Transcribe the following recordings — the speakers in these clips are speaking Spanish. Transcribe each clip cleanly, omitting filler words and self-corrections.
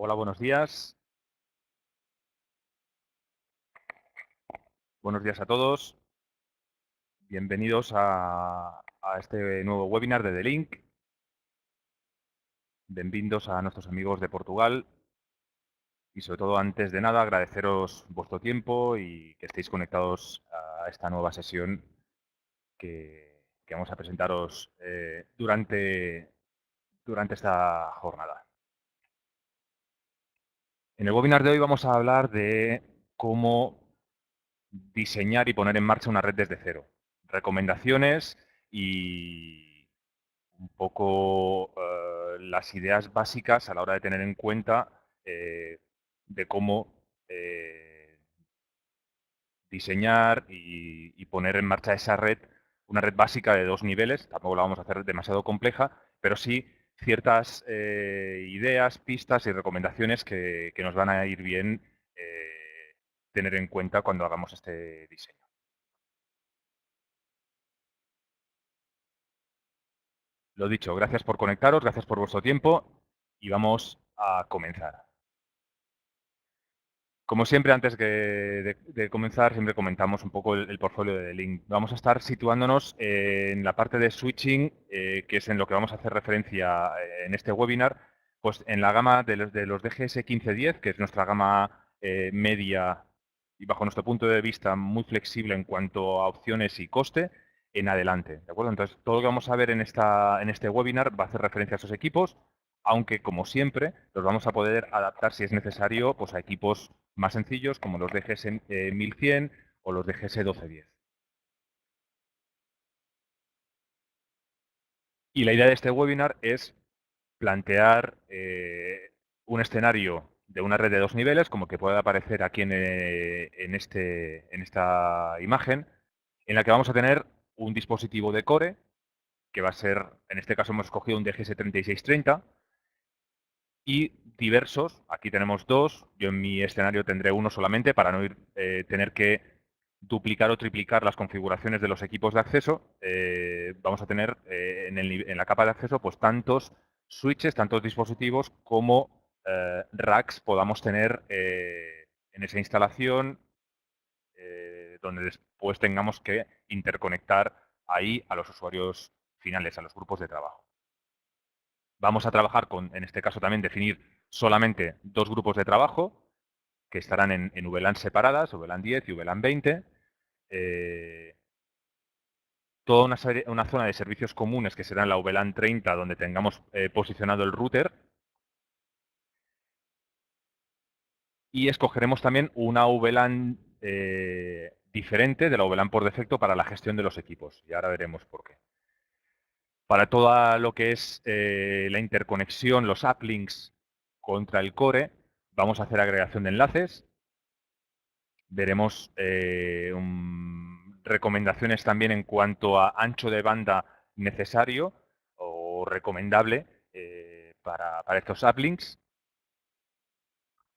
Hola, buenos días. Buenos días a todos. Bienvenidos a este nuevo webinar de The Link. Bienvenidos a nuestros amigos de Portugal. Y sobre todo, antes de nada, agradeceros vuestro tiempo y que estéis conectados a esta nueva sesión que vamos a presentaros durante esta jornada. En el webinar de hoy vamos a hablar de cómo diseñar y poner en marcha una red desde cero. Recomendaciones y un poco las ideas básicas a la hora de tener en cuenta de cómo diseñar y poner en marcha esa red, una red básica de 2 niveles. Tampoco la vamos a hacer demasiado compleja, pero sí ciertas ideas, pistas y recomendaciones que nos van a ir bien tener en cuenta cuando hagamos este diseño. Lo dicho, gracias por conectaros, gracias por vuestro tiempo y vamos a comenzar. Como siempre, antes de comenzar, siempre comentamos un poco el portfolio de The Link. Vamos a estar situándonos en la parte de switching, que es en lo que vamos a hacer referencia en este webinar, pues en la gama de los DGS 1510, que es nuestra gama media y bajo nuestro punto de vista muy flexible en cuanto a opciones y coste, en adelante. ¿De acuerdo? Entonces, todo lo que vamos a ver en este webinar va a hacer referencia a esos equipos, aunque, como siempre, los vamos a poder adaptar, si es necesario, pues a equipos más sencillos, como los DGS 1100 o los DGS 1210. Y la idea de este webinar es plantear un escenario de una red de 2 niveles, como que puede aparecer aquí en esta imagen, en la que vamos a tener un dispositivo de core, que va a ser, en este caso hemos escogido un DGS 3630, y diversos, aquí tenemos 2, yo en mi escenario tendré uno solamente para no tener que duplicar o triplicar las configuraciones de los equipos de acceso. Vamos a tener en la capa de acceso pues tantos switches, tantos dispositivos como racks podamos tener en esa instalación, donde después tengamos que interconectar ahí a los usuarios finales, a los grupos de trabajo. Vamos a trabajar con, en este caso también, definir solamente 2 grupos de trabajo que estarán en VLAN separadas, VLAN 10 y VLAN 20. Toda una zona de servicios comunes que será en la VLAN 30, donde tengamos posicionado el router. Y escogeremos también una VLAN diferente de la VLAN por defecto para la gestión de los equipos. Y ahora veremos por qué. Para todo lo que es la interconexión, los uplinks contra el core, vamos a hacer agregación de enlaces. Veremos recomendaciones también en cuanto a ancho de banda necesario o recomendable para estos uplinks.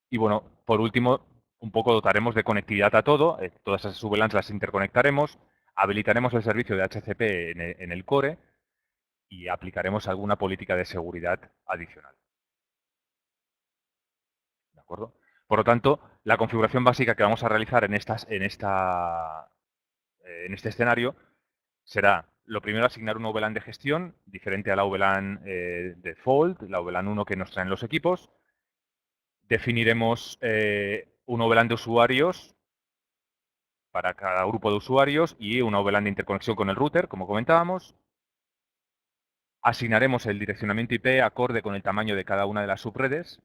Y bueno, por último, un poco dotaremos de conectividad a todo. Todas esas VLANs las interconectaremos, habilitaremos el servicio de HCP en el core y aplicaremos alguna política de seguridad adicional. ¿De acuerdo? Por lo tanto, la configuración básica que vamos a realizar en este escenario será, lo primero, asignar una VLAN de gestión diferente a la VLAN default, la VLAN 1 que nos traen los equipos. Definiremos un VLAN de usuarios para cada grupo de usuarios y una VLAN de interconexión con el router, como comentábamos. Asignaremos el direccionamiento IP acorde con el tamaño de cada una de las subredes.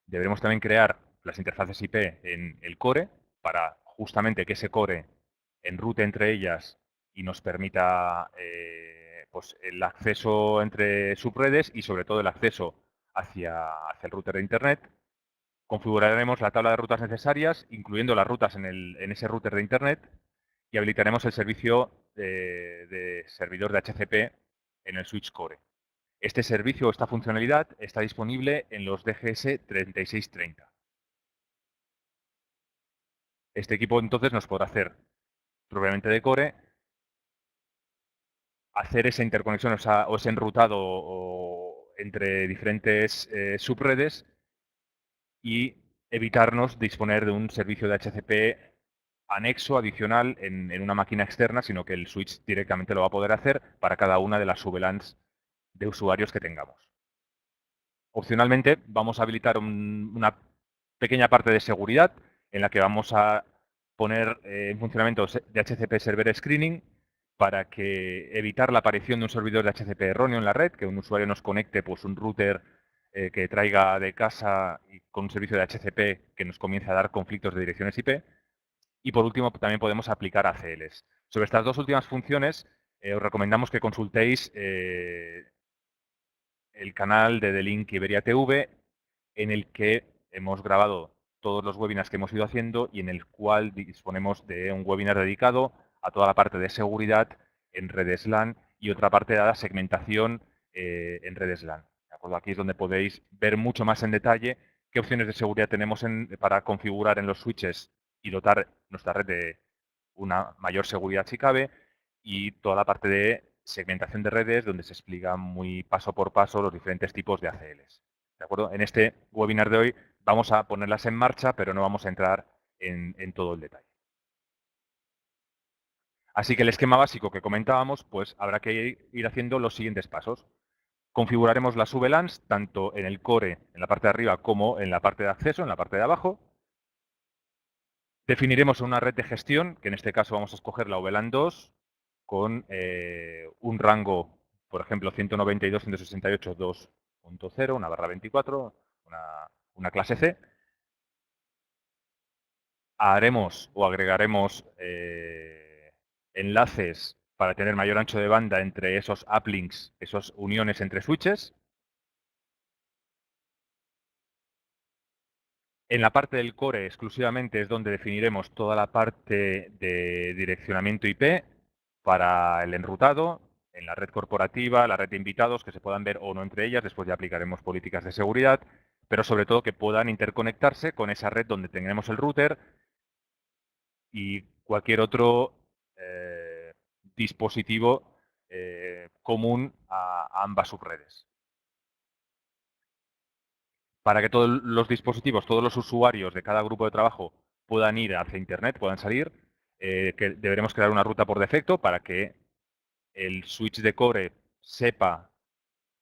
Deberemos también crear las interfaces IP en el core para justamente que ese core enrute entre ellas y nos permita pues el acceso entre subredes y sobre todo el acceso hacia el router de Internet. Configuraremos la tabla de rutas necesarias, incluyendo las rutas en ese router de Internet, y habilitaremos el servicio de servidor de HCP en el switch core. Este servicio o esta funcionalidad está disponible en los DGS 3630. Este equipo entonces nos podrá hacer, propiamente de core, hacer esa interconexión o ese enrutado entre diferentes subredes y evitarnos disponer de un servicio de HCP anexo, adicional, en una máquina externa, sino que el switch directamente lo va a poder hacer para cada una de las VLANs de usuarios que tengamos. Opcionalmente, vamos a habilitar una pequeña parte de seguridad en la que vamos a poner en funcionamiento DHCP Server Screening para que evitar la aparición de un servidor de HCP erróneo en la red, que un usuario nos conecte pues, un router que traiga de casa y con un servicio de HCP que nos comience a dar conflictos de direcciones IP. Y por último, también podemos aplicar ACLs. Sobre estas dos últimas funciones, os recomendamos que consultéis el canal de The Link Iberia TV, en el que hemos grabado todos los webinars que hemos ido haciendo y en el cual disponemos de un webinar dedicado a toda la parte de seguridad en redes LAN y otra parte de la segmentación en redes LAN. ¿De acuerdo? Aquí es donde podéis ver mucho más en detalle qué opciones de seguridad tenemos para configurar en los switches y dotar nuestra red de una mayor seguridad si cabe, y toda la parte de segmentación de redes, donde se explica muy paso por paso los diferentes tipos de ACLs. ¿De acuerdo? En este webinar de hoy vamos a ponerlas en marcha, pero no vamos a entrar en todo el detalle. Así que el esquema básico que comentábamos, pues habrá que ir haciendo los siguientes pasos. Configuraremos las VLANs tanto en el core, en la parte de arriba, como en la parte de acceso, en la parte de abajo. Definiremos una red de gestión, que en este caso vamos a escoger la VLAN 2, con un rango, por ejemplo, 192.168.2.0, una barra 24, una clase C. Haremos o agregaremos enlaces para tener mayor ancho de banda entre esos uplinks, esas uniones entre switches. En la parte del core exclusivamente es donde definiremos toda la parte de direccionamiento IP para el enrutado, en la red corporativa, la red de invitados, que se puedan ver o no entre ellas, después ya aplicaremos políticas de seguridad, pero sobre todo que puedan interconectarse con esa red donde tengamos el router y cualquier otro dispositivo común a ambas subredes. Para que todos los dispositivos, todos los usuarios de cada grupo de trabajo puedan ir hacia Internet, puedan salir, que deberemos crear una ruta por defecto para que el switch de core sepa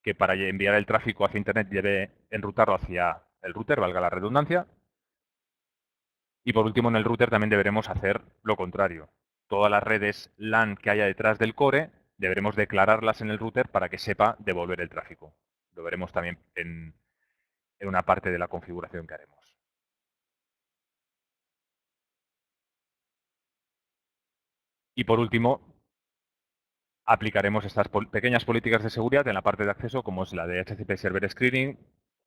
que para enviar el tráfico hacia Internet debe enrutarlo hacia el router, valga la redundancia. Y por último, en el router también deberemos hacer lo contrario. Todas las redes LAN que haya detrás del core deberemos declararlas en el router para que sepa devolver el tráfico. Lo veremos también en una parte de la configuración que haremos. Y por último, aplicaremos estas pequeñas políticas de seguridad en la parte de acceso, como es la de HCP Server Screening,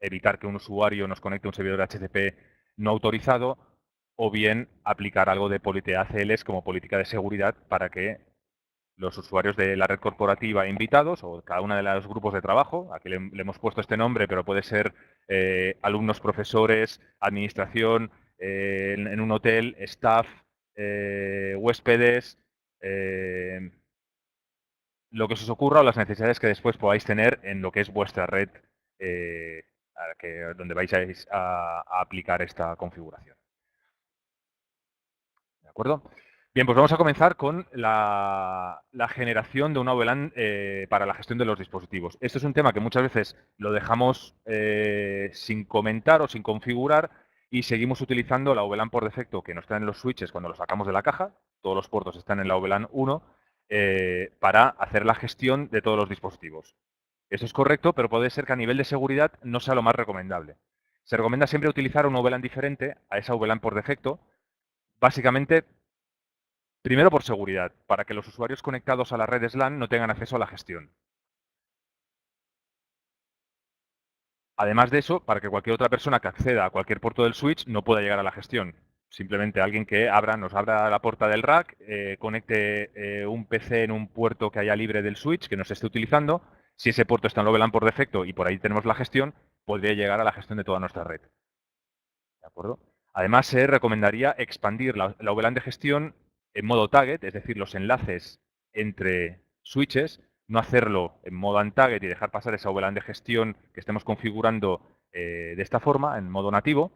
evitar que un usuario nos conecte a un servidor HCP no autorizado, o bien aplicar algo de ACLs como política de seguridad para que los usuarios de la red corporativa invitados o cada uno de los grupos de trabajo, aquí le hemos puesto este nombre, pero puede ser alumnos, profesores, administración, en un hotel, staff, huéspedes, lo que se os ocurra o las necesidades que después podáis tener en lo que es vuestra red donde vais a aplicar esta configuración. ¿De acuerdo? Bien, pues vamos a comenzar con la generación de una VLAN para la gestión de los dispositivos. Esto es un tema que muchas veces lo dejamos sin comentar o sin configurar y seguimos utilizando la VLAN por defecto que nos traen en los switches cuando los sacamos de la caja. Todos los puertos están en la VLAN 1 para hacer la gestión de todos los dispositivos. Eso es correcto, pero puede ser que a nivel de seguridad no sea lo más recomendable. Se recomienda siempre utilizar una VLAN diferente a esa VLAN por defecto, básicamente, primero por seguridad, para que los usuarios conectados a las redes LAN no tengan acceso a la gestión. Además de eso, para que cualquier otra persona que acceda a cualquier puerto del switch no pueda llegar a la gestión. Simplemente alguien que nos abra la puerta del rack, conecte un PC en un puerto que haya libre del switch, que no se esté utilizando. Si ese puerto está en VLAN por defecto y por ahí tenemos la gestión, podría llegar a la gestión de toda nuestra red. ¿De acuerdo? Además, se recomendaría expandir la VLAN de gestión en modo target, es decir, los enlaces entre switches, no hacerlo en modo untagged y dejar pasar esa VLAN de gestión que estemos configurando de esta forma, en modo nativo,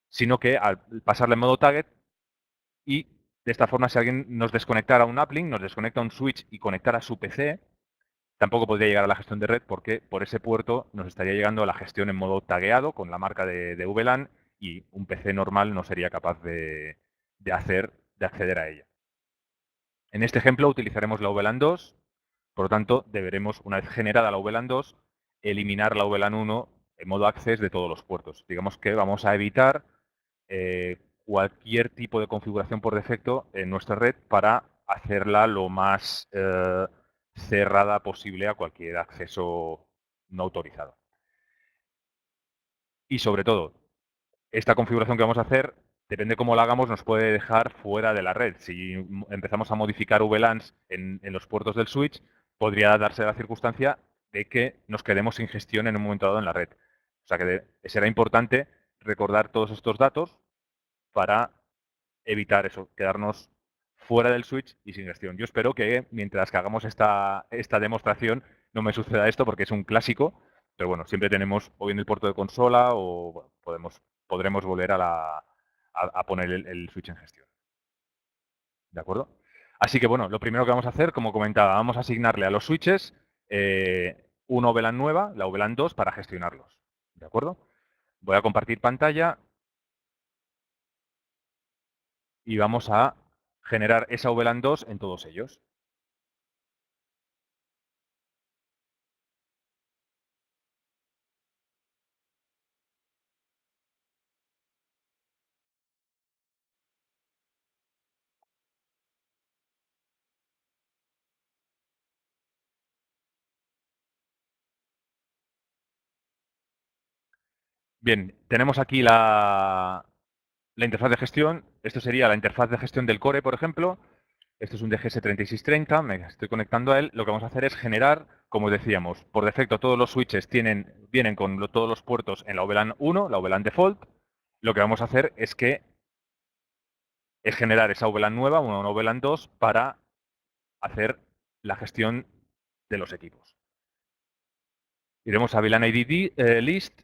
sino que al pasarla en modo tagged y de esta forma si alguien nos desconectara un uplink, nos desconecta un switch y conectara a su PC, tampoco podría llegar a la gestión de red porque por ese puerto nos estaría llegando a la gestión en modo tagueado con la marca de VLAN y un PC normal no sería capaz de acceder a ella. En este ejemplo utilizaremos la VLAN 2, por lo tanto deberemos, una vez generada la VLAN 2, eliminar la VLAN 1 en modo access de todos los puertos. Digamos que vamos a evitar cualquier tipo de configuración por defecto en nuestra red para hacerla lo más cerrada posible a cualquier acceso no autorizado. Y sobre todo, esta configuración que vamos a hacer, depende cómo la hagamos, nos puede dejar fuera de la red. Si empezamos a modificar VLANs en los puertos del switch, podría darse la circunstancia de que nos quedemos sin gestión en un momento dado en la red. O sea que será importante recordar todos estos datos para evitar eso, quedarnos fuera del switch y sin gestión. Yo espero que mientras que hagamos esta demostración no me suceda esto porque es un clásico, pero bueno, siempre tenemos o bien el puerto de consola o bueno, podremos volver a poner el switch en gestión. ¿De acuerdo? Así que bueno, lo primero que vamos a hacer, como comentaba, vamos a asignarle a los switches una VLAN nueva, la VLAN 2, para gestionarlos. ¿De acuerdo? Voy a compartir pantalla y vamos a generar esa VLAN 2 en todos ellos. Bien, tenemos aquí la interfaz de gestión. Esto sería la interfaz de gestión del core, por ejemplo. Esto es un DGS3630, me estoy conectando a él. Lo que vamos a hacer es generar, como decíamos, por defecto todos los switches vienen con todos los puertos en la VLAN 1, la VLAN default. Lo que vamos a hacer es generar esa VLAN nueva, una VLAN 2, para hacer la gestión de los equipos. Iremos a VLAN ID list,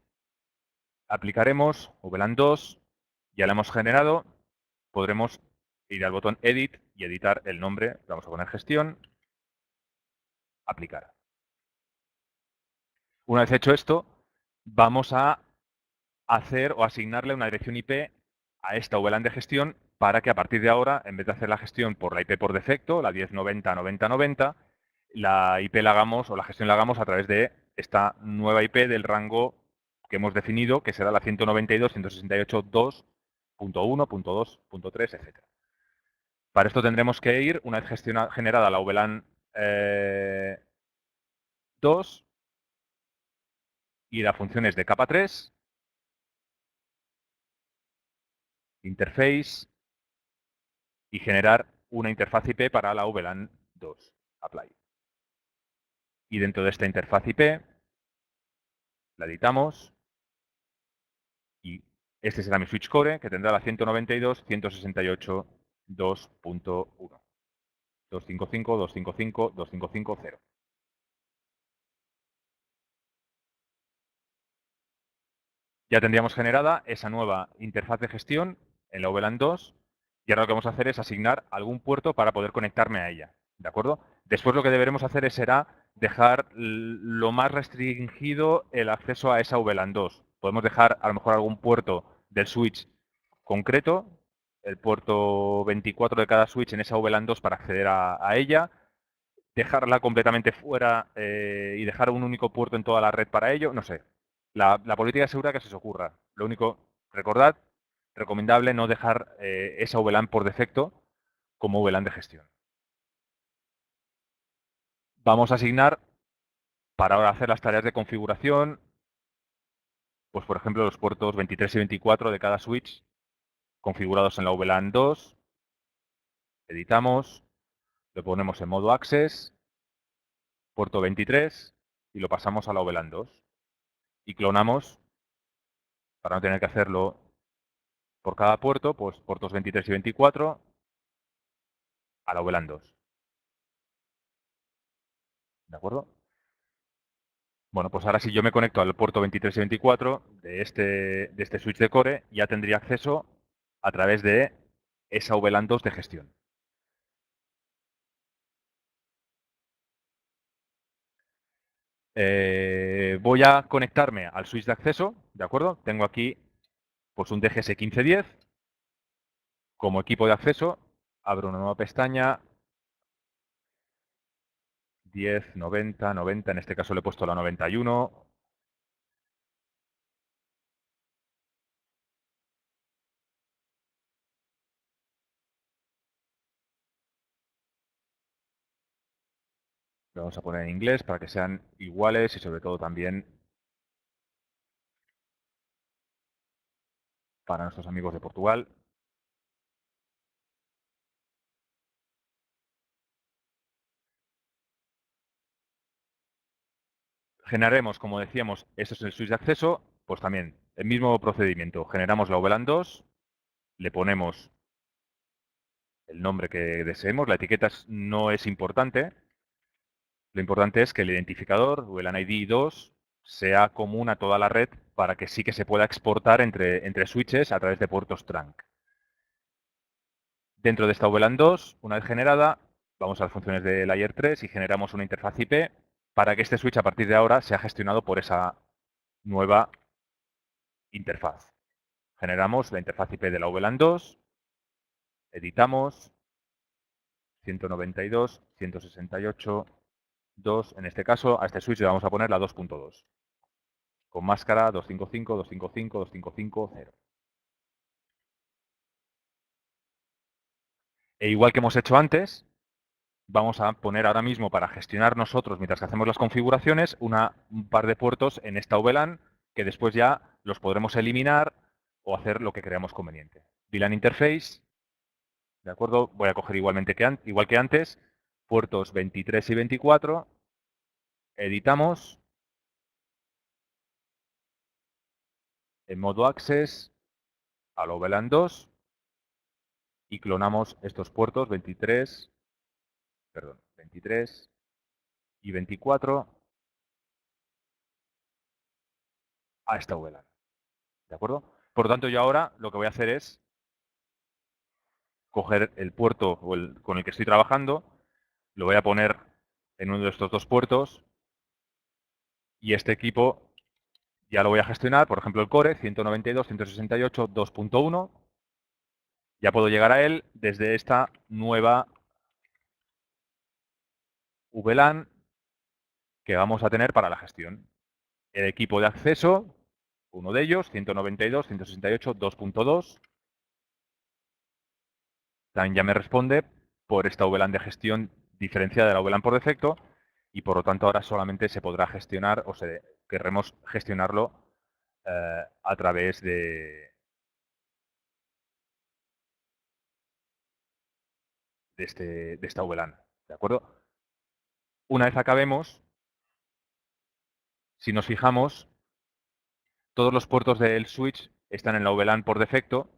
aplicaremos VLAN 2, ya la hemos generado, podremos ir al botón Edit y editar el nombre. Vamos a poner gestión, aplicar. Una vez hecho esto, vamos a hacer o asignarle una dirección IP a esta VLAN de gestión para que a partir de ahora, en vez de hacer la gestión por la IP por defecto, la 1090.90.90, la IP la hagamos o la gestión la hagamos a través de esta nueva IP del rango que hemos definido, que será la 192.168.2.1.2.3, etc. Para esto tendremos que ir, una vez generada la VLAN 2, ir a funciones de capa 3, interface, y generar una interfaz IP para la VLAN 2, apply. Y dentro de esta interfaz IP, la editamos, y este será mi switch core, que tendrá la 192.168.2.1. 255.255.255.0. Ya tendríamos generada esa nueva interfaz de gestión en la VLAN 2 y ahora lo que vamos a hacer es asignar algún puerto para poder conectarme a ella. ¿De acuerdo? Después lo que deberemos hacer será dejar lo más restringido el acceso a esa VLAN 2. Podemos dejar a lo mejor algún puerto del switch concreto, el puerto 24 de cada switch en esa VLAN 2 para acceder a ella, dejarla completamente fuera y dejar un único puerto en toda la red para ello, no sé. La política segura que se os ocurra. Lo único, recordad, recomendable no dejar esa VLAN por defecto como VLAN de gestión. Vamos a asignar, para ahora hacer las tareas de configuración, pues por ejemplo los puertos 23 y 24 de cada switch configurados en la VLAN 2. Editamos, lo ponemos en modo access, puerto 23, y lo pasamos a la VLAN 2. Y clonamos, para no tener que hacerlo por cada puerto, pues puertos 23 y 24 a la VLAN 2. ¿De acuerdo? Bueno, pues ahora si yo me conecto al puerto 23 y 24 de este switch de core, ya tendría acceso a través de esa VLAN 2 de gestión. Voy a conectarme al switch de acceso, ¿de acuerdo? Tengo aquí pues un DGS 1510. Como equipo de acceso, abro una nueva pestaña, 10, 90, 90, en este caso le he puesto la 91. Lo vamos a poner en inglés para que sean iguales y sobre todo también para nuestros amigos de Portugal. Generaremos, como decíamos, esto es el switch de acceso, pues también el mismo procedimiento. Generamos la VLAN 2, le ponemos el nombre que deseemos, la etiqueta no es importante. Lo importante es que el identificador o el ID 2 sea común a toda la red para que sí que se pueda exportar entre switches a través de puertos trunk. Dentro de esta VLAN 2, una vez generada, vamos a las funciones de Layer 3 y generamos una interfaz IP para que este switch a partir de ahora sea gestionado por esa nueva interfaz. Generamos la interfaz IP de la VLAN 2, editamos 192, 168, 2. En este caso, a este switch le vamos a poner la 2.2. Con máscara 255, 255, 255, 0. E igual que hemos hecho antes, vamos a poner ahora mismo para gestionar nosotros, mientras que hacemos las configuraciones, un par de puertos en esta VLAN que después ya los podremos eliminar o hacer lo que creamos conveniente. VLAN Interface, ¿de acuerdo? Voy a coger igual que antes, puertos 23 y 24, editamos, en modo Access, a la VLAN 2 y clonamos estos puertos 23 y 24 a esta VLAN. ¿De acuerdo? Por lo tanto, yo ahora lo que voy a hacer es coger el puerto con el que estoy trabajando, lo voy a poner en uno de estos dos puertos y este equipo ya lo voy a gestionar, por ejemplo, el core 192, 168, 2.1. Ya puedo llegar a él desde esta nueva VLAN que vamos a tener para la gestión. El equipo de acceso, uno de ellos, 192, 168, 2.2, también ya me responde por esta VLAN de gestión diferenciada de la VLAN por defecto y por lo tanto ahora solamente se podrá gestionar o querremos gestionarlo a través de esta VLAN. ¿De acuerdo? Una vez acabemos, si nos fijamos, todos los puertos del switch están en la VLAN por defecto.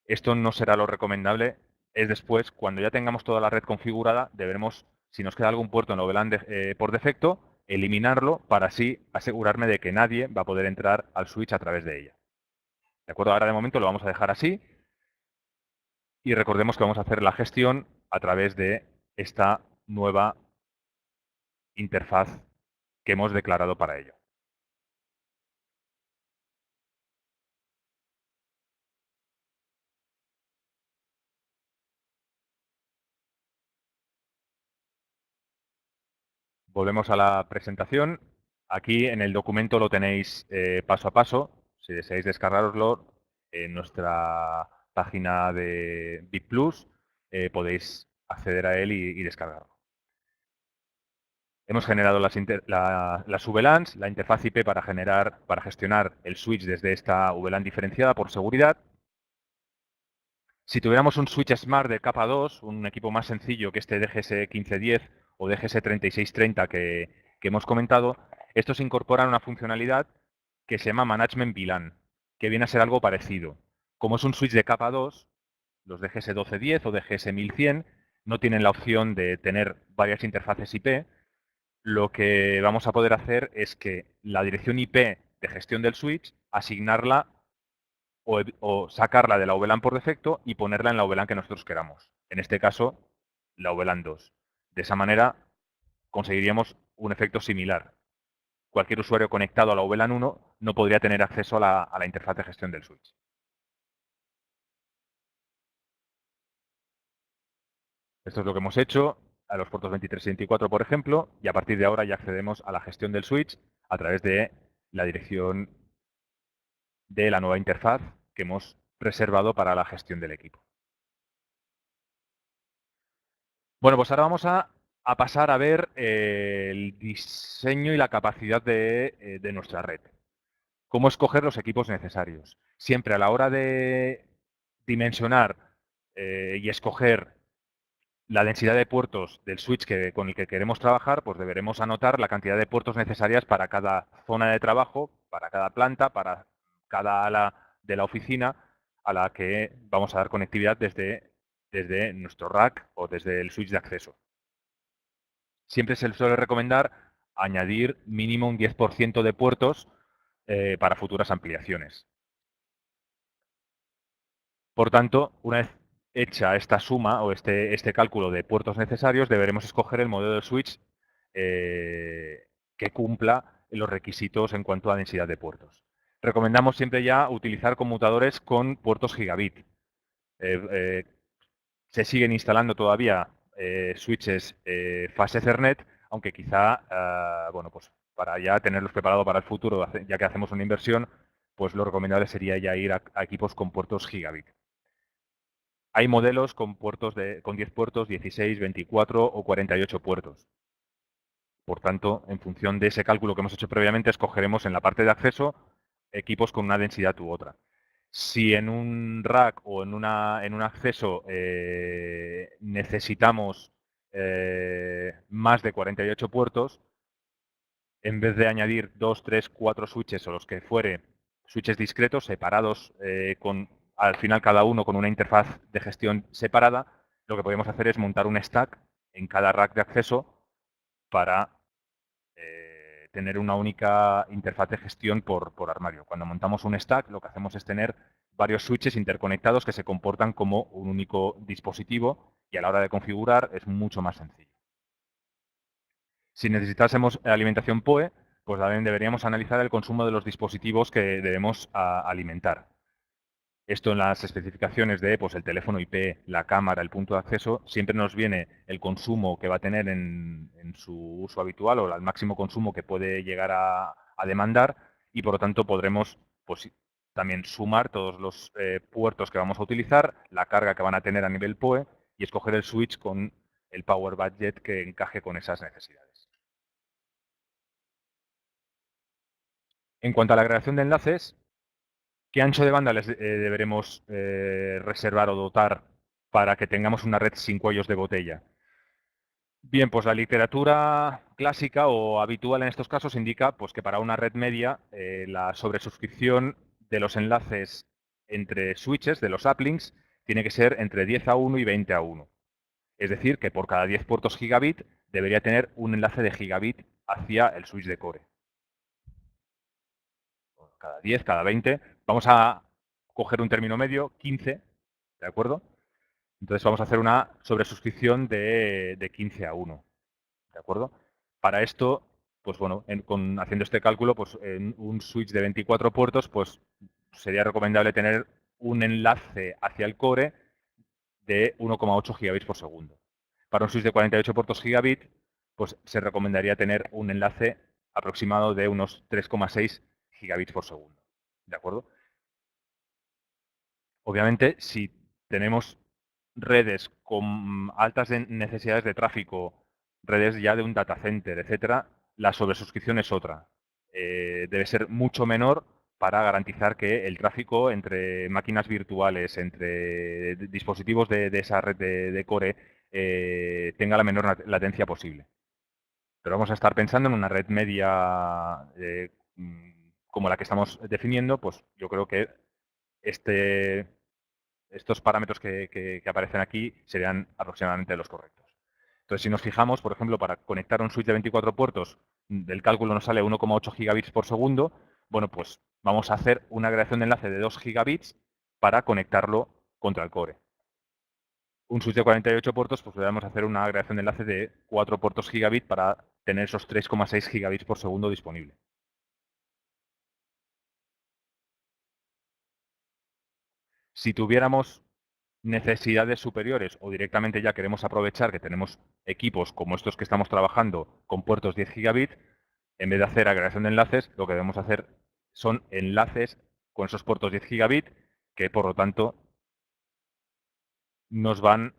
Esto no será lo recomendable. Es después, cuando ya tengamos toda la red configurada, deberemos, si nos queda algún puerto en la VLAN por defecto, eliminarlo para así asegurarme de que nadie va a poder entrar al switch a través de ella. ¿De acuerdo? Ahora de momento lo vamos a dejar así y recordemos que vamos a hacer la gestión a través de esta nueva interfaz que hemos declarado para ello. Volvemos a la presentación. Aquí en el documento lo tenéis paso a paso. Si deseáis descargaroslo en nuestra página de BitPlus, podéis acceder a él y descargarlo. Hemos generado las VLANs, la interfaz IP para gestionar el switch desde esta VLAN diferenciada por seguridad. Si tuviéramos un switch Smart de capa 2, un equipo más sencillo que este DGS 1510 o DGS 3630 que hemos comentado, estos incorporan una funcionalidad que se llama Management VLAN, que viene a ser algo parecido. Como es un switch de capa 2, los DGS 1210 o DGS 1100 no tienen la opción de tener varias interfaces IP, lo que vamos a poder hacer es que la dirección IP de gestión del switch, asignarla o sacarla de la VLAN por defecto y ponerla en la VLAN que nosotros queramos. En este caso, la VLAN 2. De esa manera conseguiríamos un efecto similar. Cualquier usuario conectado a la VLAN 1 no podría tener acceso a la interfaz de gestión del switch. Esto es lo que hemos hecho a los puertos 23 y 24, por ejemplo, y a partir de ahora ya accedemos a la gestión del switch a través de la dirección de la nueva interfaz que hemos reservado para la gestión del equipo. Bueno, pues ahora vamos a pasar a ver el diseño y la capacidad de nuestra red. Cómo escoger los equipos necesarios. Siempre a la hora de dimensionar y escoger la densidad de puertos del switch con el que queremos trabajar, pues deberemos anotar la cantidad de puertos necesarias para cada zona de trabajo, para cada planta, para cada ala de la oficina a la que vamos a dar conectividad desde nuestro rack o desde el switch de acceso. Siempre se suele recomendar añadir mínimo un 10% de puertos para futuras ampliaciones. Por tanto, una vez hecha esta suma o este cálculo de puertos necesarios, deberemos escoger el modelo de switch que cumpla los requisitos en cuanto a densidad de puertos. Recomendamos siempre ya utilizar conmutadores con puertos gigabit. Se siguen instalando todavía switches fast Ethernet, aunque quizá, bueno, pues para ya tenerlos preparados para el futuro, ya que hacemos una inversión, pues lo recomendable sería ya ir a equipos con puertos gigabit. Hay modelos con con 10 puertos, 16, 24 o 48 puertos. Por tanto, en función de ese cálculo que hemos hecho previamente, escogeremos en la parte de acceso equipos con una densidad u otra. Si en un rack o en un acceso necesitamos más de 48 puertos, en vez de añadir 2, 3, 4 switches o los que fuere, switches discretos, separados, al final cada uno con una interfaz de gestión separada, lo que podemos hacer es montar un stack en cada rack de acceso para tener una única interfaz de gestión por armario. Cuando montamos un stack, lo que hacemos es tener varios switches interconectados que se comportan como un único dispositivo y a la hora de configurar es mucho más sencillo. Si necesitásemos alimentación PoE, pues también deberíamos analizar el consumo de los dispositivos que debemos alimentar. Esto en las especificaciones de pues, el teléfono IP, la cámara, el punto de acceso, siempre nos viene el consumo que va a tener en su uso habitual o el máximo consumo que puede llegar a demandar y por lo tanto podremos pues, también sumar todos los puertos que vamos a utilizar, la carga que van a tener a nivel PoE y escoger el switch con el power budget que encaje con esas necesidades. En cuanto a la agregación de enlaces, ¿qué ancho de banda les deberemos reservar o dotar para que tengamos una red sin cuellos de botella? Bien, pues la literatura clásica o habitual en estos casos indica pues, que para una red media la sobresuscripción de los enlaces entre switches, de los uplinks, tiene que ser entre 10:1 y 20:1. Es decir, que por cada 10 puertos gigabit debería tener un enlace de gigabit hacia el switch de core. Cada 10, cada 20. Vamos a coger un término medio, 15, ¿de acuerdo? Entonces vamos a hacer una sobresuscripción de 15:1, ¿de acuerdo? Para esto, pues bueno, haciendo este cálculo, pues en un switch de 24 puertos, pues sería recomendable tener un enlace hacia el core de 1,8 gigabits por segundo. Para un switch de 48 puertos gigabit, pues se recomendaría tener un enlace aproximado de unos 3,6 gigabits por segundo, ¿de acuerdo? Obviamente, si tenemos redes con altas necesidades de tráfico, redes ya de un data center, etcétera, la sobresuscripción es otra. Debe ser mucho menor para garantizar que el tráfico entre máquinas virtuales, entre dispositivos de esa red de core, tenga la menor latencia posible. Pero vamos a estar pensando en una red media como la que estamos definiendo, pues yo creo que estos parámetros que aparecen aquí serían aproximadamente los correctos. Entonces, si nos fijamos, por ejemplo, para conectar un switch de 24 puertos, del cálculo nos sale 1,8 gigabits por segundo. Bueno, pues vamos a hacer una agregación de enlace de 2 gigabits para conectarlo contra el core. Un switch de 48 puertos, pues podemos hacer una agregación de enlace de 4 puertos gigabit para tener esos 3,6 gigabits por segundo disponible. Si tuviéramos necesidades superiores o directamente ya queremos aprovechar que tenemos equipos como estos que estamos trabajando con puertos 10 gigabit, en vez de hacer agregación de enlaces, lo que debemos hacer son enlaces con esos puertos 10 gigabit que, por lo tanto,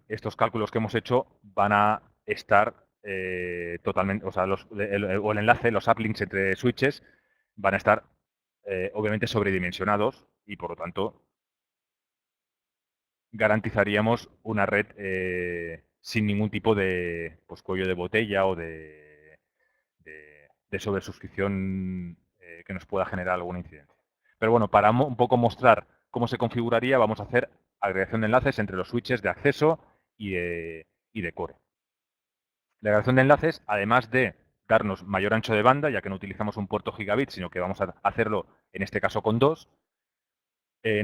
estos cálculos que hemos hecho van a estar totalmente, o sea, el enlace, los uplinks entre switches van a estar obviamente sobredimensionados y, por lo tanto, garantizaríamos una red sin ningún tipo de cuello de botella o de sobresuscripción que nos pueda generar alguna incidencia. Pero bueno, para un poco mostrar cómo se configuraría, vamos a hacer agregación de enlaces entre los switches de acceso y de core. La agregación de enlaces, además de darnos mayor ancho de banda, ya que no utilizamos un puerto gigabit, sino que vamos a hacerlo en este caso con 2,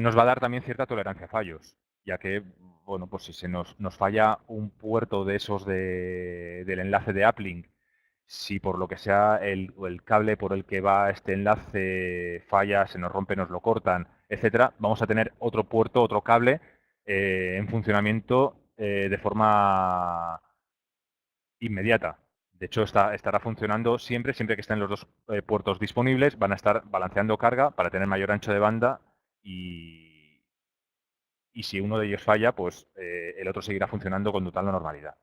nos va a dar también cierta tolerancia a fallos, ya que, bueno, pues si se nos falla un puerto de esos del enlace de uplink, si por lo que sea el cable por el que va este enlace falla, se nos rompe, nos lo cortan, etcétera, vamos a tener otro puerto, otro cable en funcionamiento de forma inmediata. De hecho, estará funcionando siempre que estén los dos puertos disponibles, van a estar balanceando carga para tener mayor ancho de banda y si uno de ellos falla, pues el otro seguirá funcionando con total normalidad.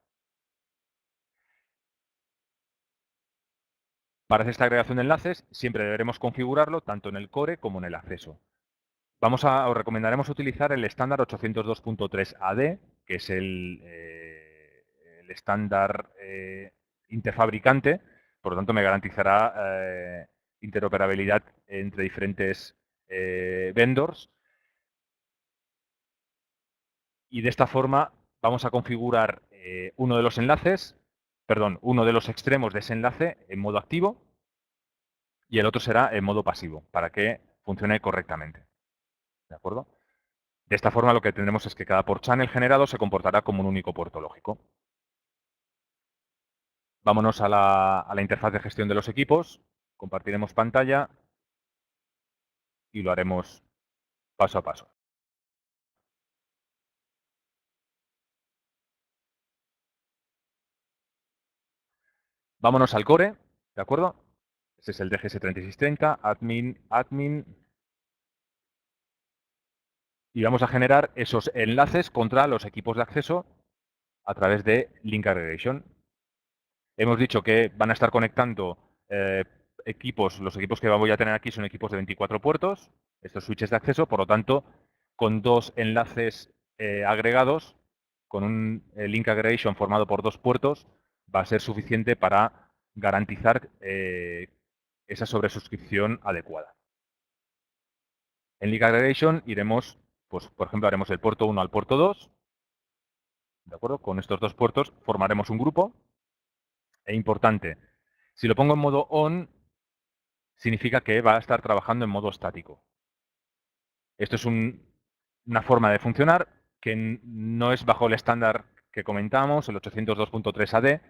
Para hacer esta agregación de enlaces, siempre deberemos configurarlo tanto en el core como en el acceso. Os recomendaremos utilizar el estándar 802.3 AD, que es el estándar interfabricante, por lo tanto me garantizará interoperabilidad entre diferentes vendors. Y de esta forma vamos a configurar uno de los enlaces, perdón, uno de los extremos de ese enlace en modo activo y el otro será en modo pasivo, para que funcione correctamente. ¿De acuerdo? De esta forma lo que tendremos es que cada port channel generado se comportará como un único puerto lógico. Vámonos a la interfaz de gestión de los equipos, compartiremos pantalla y lo haremos paso a paso. Vámonos al core, ¿de acuerdo? Este es el DGS3630, admin, y vamos a generar esos enlaces contra los equipos de acceso a través de Link Aggregation. Hemos dicho que van a estar conectando los equipos que voy a tener aquí son equipos de 24 puertos, estos switches de acceso, por lo tanto, con dos enlaces agregados, con un Link Aggregation formado por dos puertos, va a ser suficiente para garantizar esa sobresuscripción adecuada. En Link Aggregation iremos, pues, por ejemplo, haremos el puerto 1 al puerto 2, ¿de acuerdo? Con estos dos puertos formaremos un grupo. E importante, si lo pongo en modo on, significa que va a estar trabajando en modo estático. Esto es una forma de funcionar que no es bajo el estándar que comentamos, el 802.3 AD.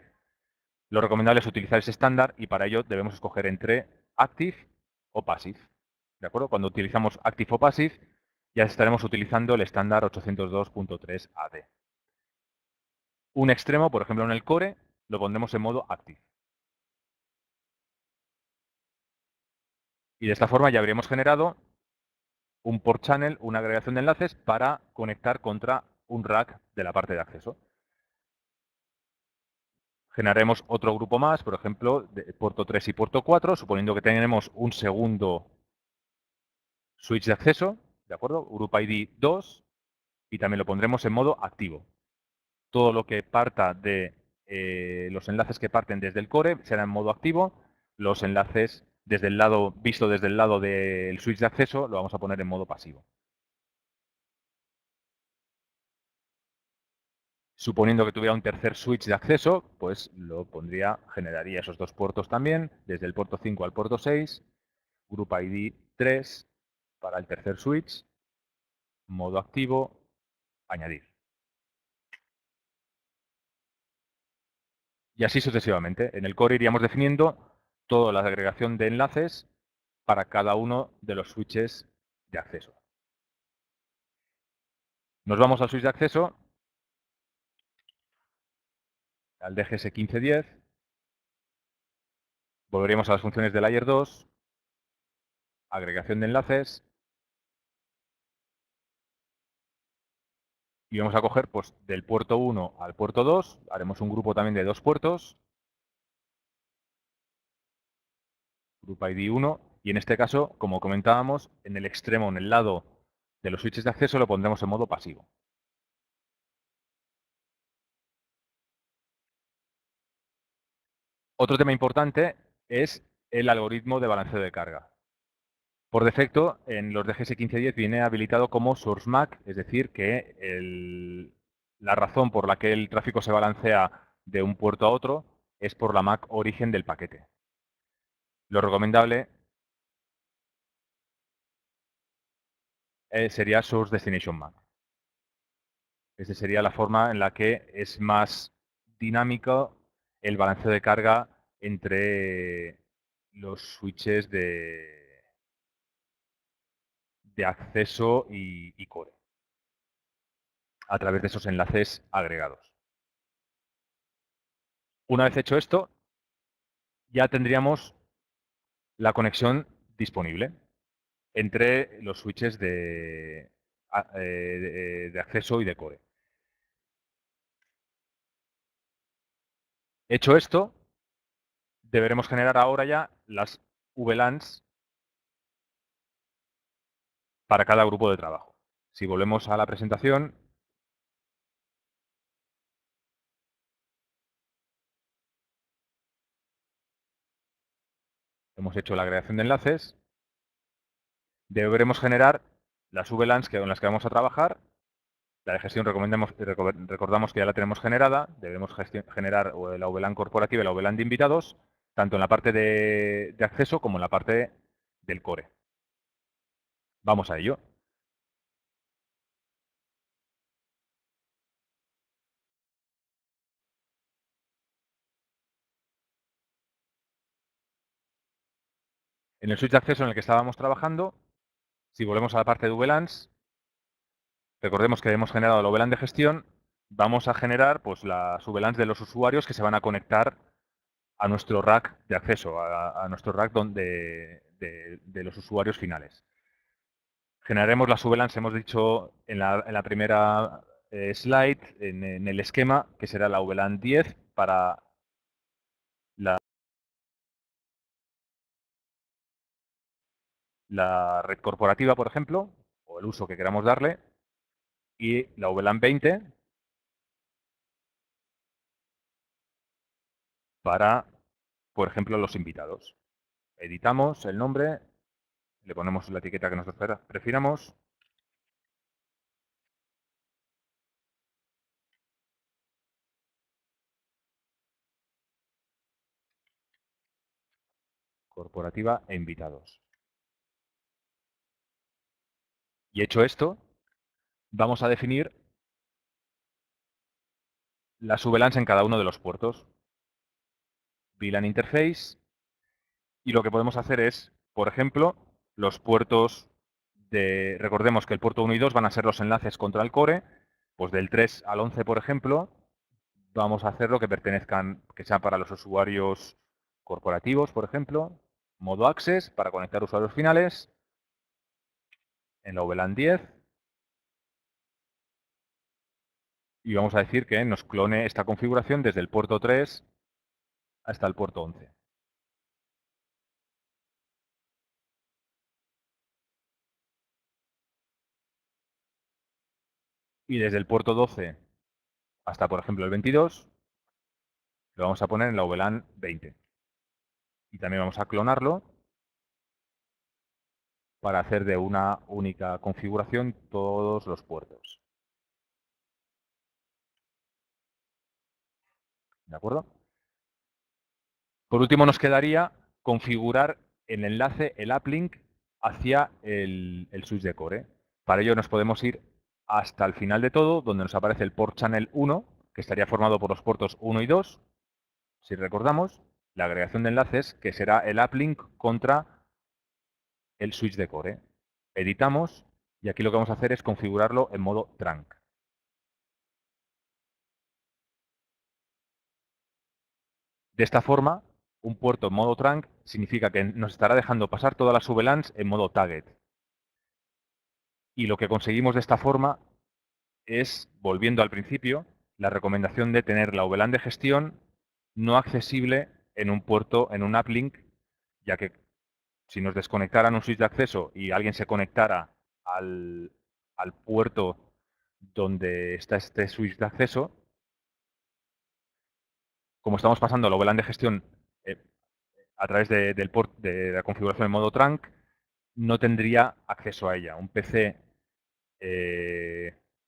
Lo recomendable es utilizar ese estándar y para ello debemos escoger entre active o passive. ¿De acuerdo? Cuando utilizamos active o passive, ya estaremos utilizando el estándar 802.3 AD. Un extremo, por ejemplo en el core, lo pondremos en modo active. Y de esta forma ya habríamos generado un port channel, una agregación de enlaces para conectar contra un rack de la parte de acceso. Generaremos otro grupo más, por ejemplo, de puerto 3 y puerto 4, suponiendo que tenemos un segundo switch de acceso, ¿de acuerdo? Group ID 2, y también lo pondremos en modo activo. Todo lo que parta de los enlaces que parten desde el core será en modo activo. Los enlaces visto desde el lado del switch de acceso lo vamos a poner en modo pasivo. Suponiendo que tuviera un tercer switch de acceso, pues lo pondría, generaría esos dos puertos también, desde el puerto 5 al puerto 6, Group ID 3 para el tercer switch, modo activo, añadir. Y así sucesivamente. En el core iríamos definiendo toda la agregación de enlaces para cada uno de los switches de acceso. Nos vamos al switch de acceso, al DGS 1510, volveríamos a las funciones de Layer 2, agregación de enlaces, y vamos a coger pues, del puerto 1 al puerto 2, haremos un grupo también de dos puertos, Group ID 1, y en este caso, como comentábamos, en el extremo, en el lado de los switches de acceso, lo pondremos en modo pasivo. Otro tema importante es el algoritmo de balanceo de carga. Por defecto, en los DGS 1510 viene habilitado como source MAC, es decir, que la razón por la que el tráfico se balancea de un puerto a otro es por la MAC origen del paquete. Lo recomendable sería Source Destination MAC. Esa sería la forma en la que es más dinámico el balanceo de carga entre los switches de acceso y core, a través de esos enlaces agregados. Una vez hecho esto, ya tendríamos la conexión disponible entre los switches de acceso y de core. Hecho esto, deberemos generar ahora ya las VLANs para cada grupo de trabajo. Si volvemos a la presentación, hemos hecho la creación de enlaces, deberemos generar las VLANs con las que vamos a trabajar. La de gestión recordamos que ya la tenemos generada, debemos generar la VLAN corporativa y la VLAN de invitados, tanto en la parte de acceso como en la parte del core. Vamos a ello. En el switch de acceso en el que estábamos trabajando, si volvemos a la parte de VLANs, recordemos que hemos generado la VLAN de gestión, vamos a generar pues, las VLANs de los usuarios que se van a conectar a nuestro rack de acceso, a nuestro rack de los usuarios finales. Generaremos las VLANs, hemos dicho en la primera slide, en el esquema, que será la VLAN 10 para la red corporativa, por ejemplo, o el uso que queramos darle, y la VLAN 20 para, por ejemplo, los invitados. Editamos el nombre, le ponemos la etiqueta que nosotros prefiramos. Corporativa e invitados. Y hecho esto, vamos a definir las VLANs en cada uno de los puertos. VLAN interface. Y lo que podemos hacer es, por ejemplo, los puertos de... Recordemos que el puerto 1 y 2 van a ser los enlaces contra el core. Pues del 3 al 11, por ejemplo, vamos a hacer lo que pertenezcan, que sean para los usuarios corporativos, por ejemplo. Modo access para conectar usuarios finales. En la VLAN 10. Y vamos a decir que nos clone esta configuración desde el puerto 3 hasta el puerto 11. Y desde el puerto 12 hasta, por ejemplo, el 22, lo vamos a poner en la VLAN 20. Y también vamos a clonarlo para hacer de una única configuración todos los puertos. ¿De acuerdo? Por último, nos quedaría configurar el enlace, el uplink, hacia el switch de core. Para ello nos podemos ir hasta el final de todo, donde nos aparece el port channel 1, que estaría formado por los puertos 1 y 2. Si recordamos, la agregación de enlaces, que será el uplink contra el switch de core. Editamos y aquí lo que vamos a hacer es configurarlo en modo trunk. De esta forma, un puerto en modo trunk significa que nos estará dejando pasar todas las VLANs en modo target. Y lo que conseguimos de esta forma es, volviendo al principio, la recomendación de tener la VLAN de gestión no accesible en un puerto, en un uplink, ya que si nos desconectaran un switch de acceso y alguien se conectara al puerto donde está este switch de acceso, como estamos pasando la VLAN de gestión eh, a través del port de la configuración en modo trunk, no tendría acceso a ella. Un PC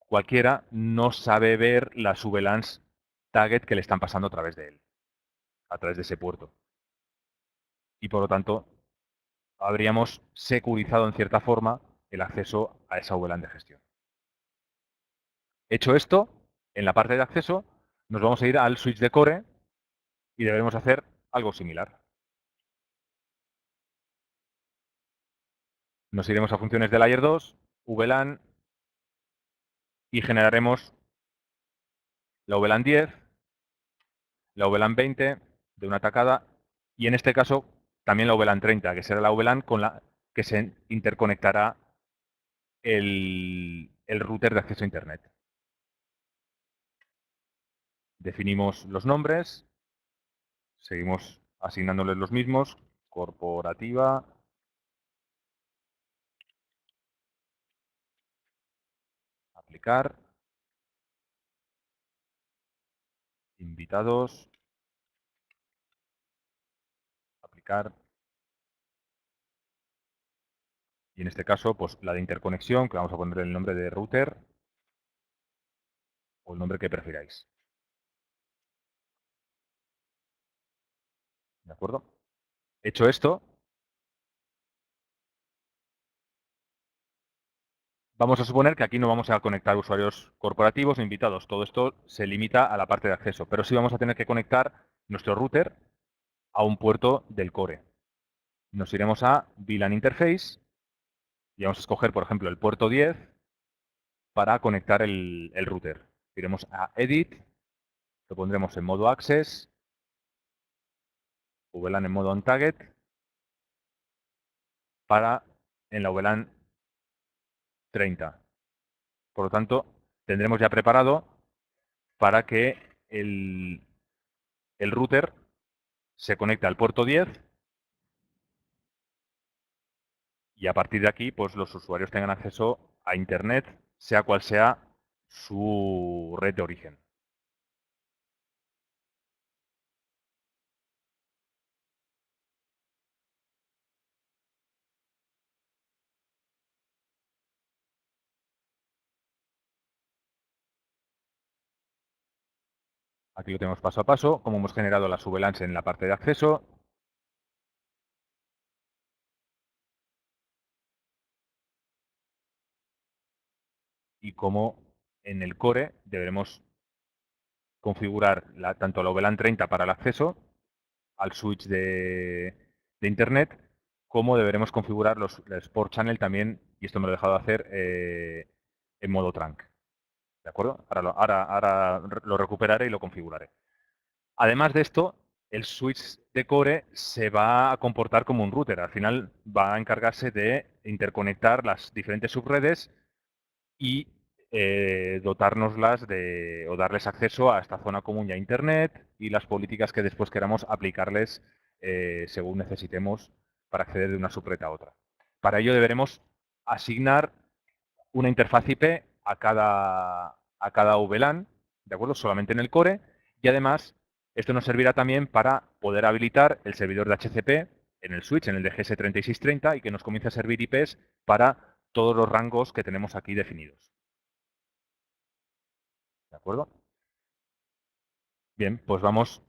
cualquiera no sabe ver las VLANs target que le están pasando a través de él, a través de ese puerto. Y por lo tanto, habríamos securizado en cierta forma el acceso a esa VLAN de gestión. Hecho esto, en la parte de acceso nos vamos a ir al switch de core y deberemos hacer algo similar. Nos iremos a funciones de Layer 2, VLAN, y generaremos la VLAN 10, la VLAN 20 de una tacada y en este caso también la VLAN 30, que será la VLAN con la que se interconectará el router de acceso a Internet. Definimos los nombres, seguimos asignándoles los mismos, corporativa, aplicar, invitados, aplicar, y en este caso, pues la de interconexión, que vamos a poner el nombre de router o el nombre que prefiráis. ¿De acuerdo? Hecho esto, vamos a suponer que aquí no vamos a conectar usuarios corporativos o invitados. Todo esto se limita a la parte de acceso, pero sí vamos a tener que conectar nuestro router a un puerto del core. Nos iremos a VLAN Interface y vamos a escoger, por ejemplo, el puerto 10 para conectar el router. Iremos a Edit, lo pondremos en modo Access, VLAN en modo OnTarget, para en la VLAN 30. Por lo tanto, tendremos ya preparado para que el router se conecte al puerto 10 y a partir de aquí pues los usuarios tengan acceso a Internet, sea cual sea su red de origen. Aquí lo tenemos paso a paso, cómo hemos generado las VLANs en la parte de acceso. Y cómo en el core deberemos configurar tanto la VLAN 30 para el acceso al switch de Internet, como deberemos configurar los Port Channel también, y esto me lo he dejado de hacer, en modo trunk. ¿De acuerdo? Ahora lo recuperaré y lo configuraré. Además de esto, el switch de core se va a comportar como un router. Al final va a encargarse de interconectar las diferentes subredes y dotárnoslas o darles acceso a esta zona común y a Internet y las políticas que después queramos aplicarles según necesitemos para acceder de una subred a otra. Para ello deberemos asignar una interfaz IP a cada VLAN, ¿de acuerdo? Solamente en el core, y además esto nos servirá también para poder habilitar el servidor de HCP en el switch, en el de GS3630, y que nos comience a servir IPs para todos los rangos que tenemos aquí definidos. ¿De acuerdo? Bien, pues vamos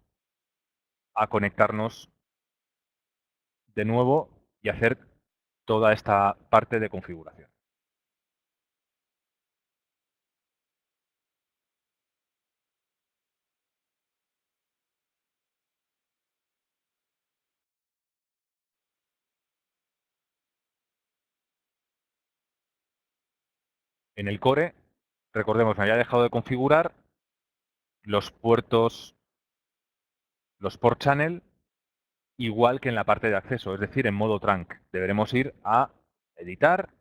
a conectarnos de nuevo y hacer toda esta parte de configuración. En el core, recordemos, me había dejado de configurar los puertos, los port channel, igual que en la parte de acceso, es decir, en modo trunk. Deberemos ir a editar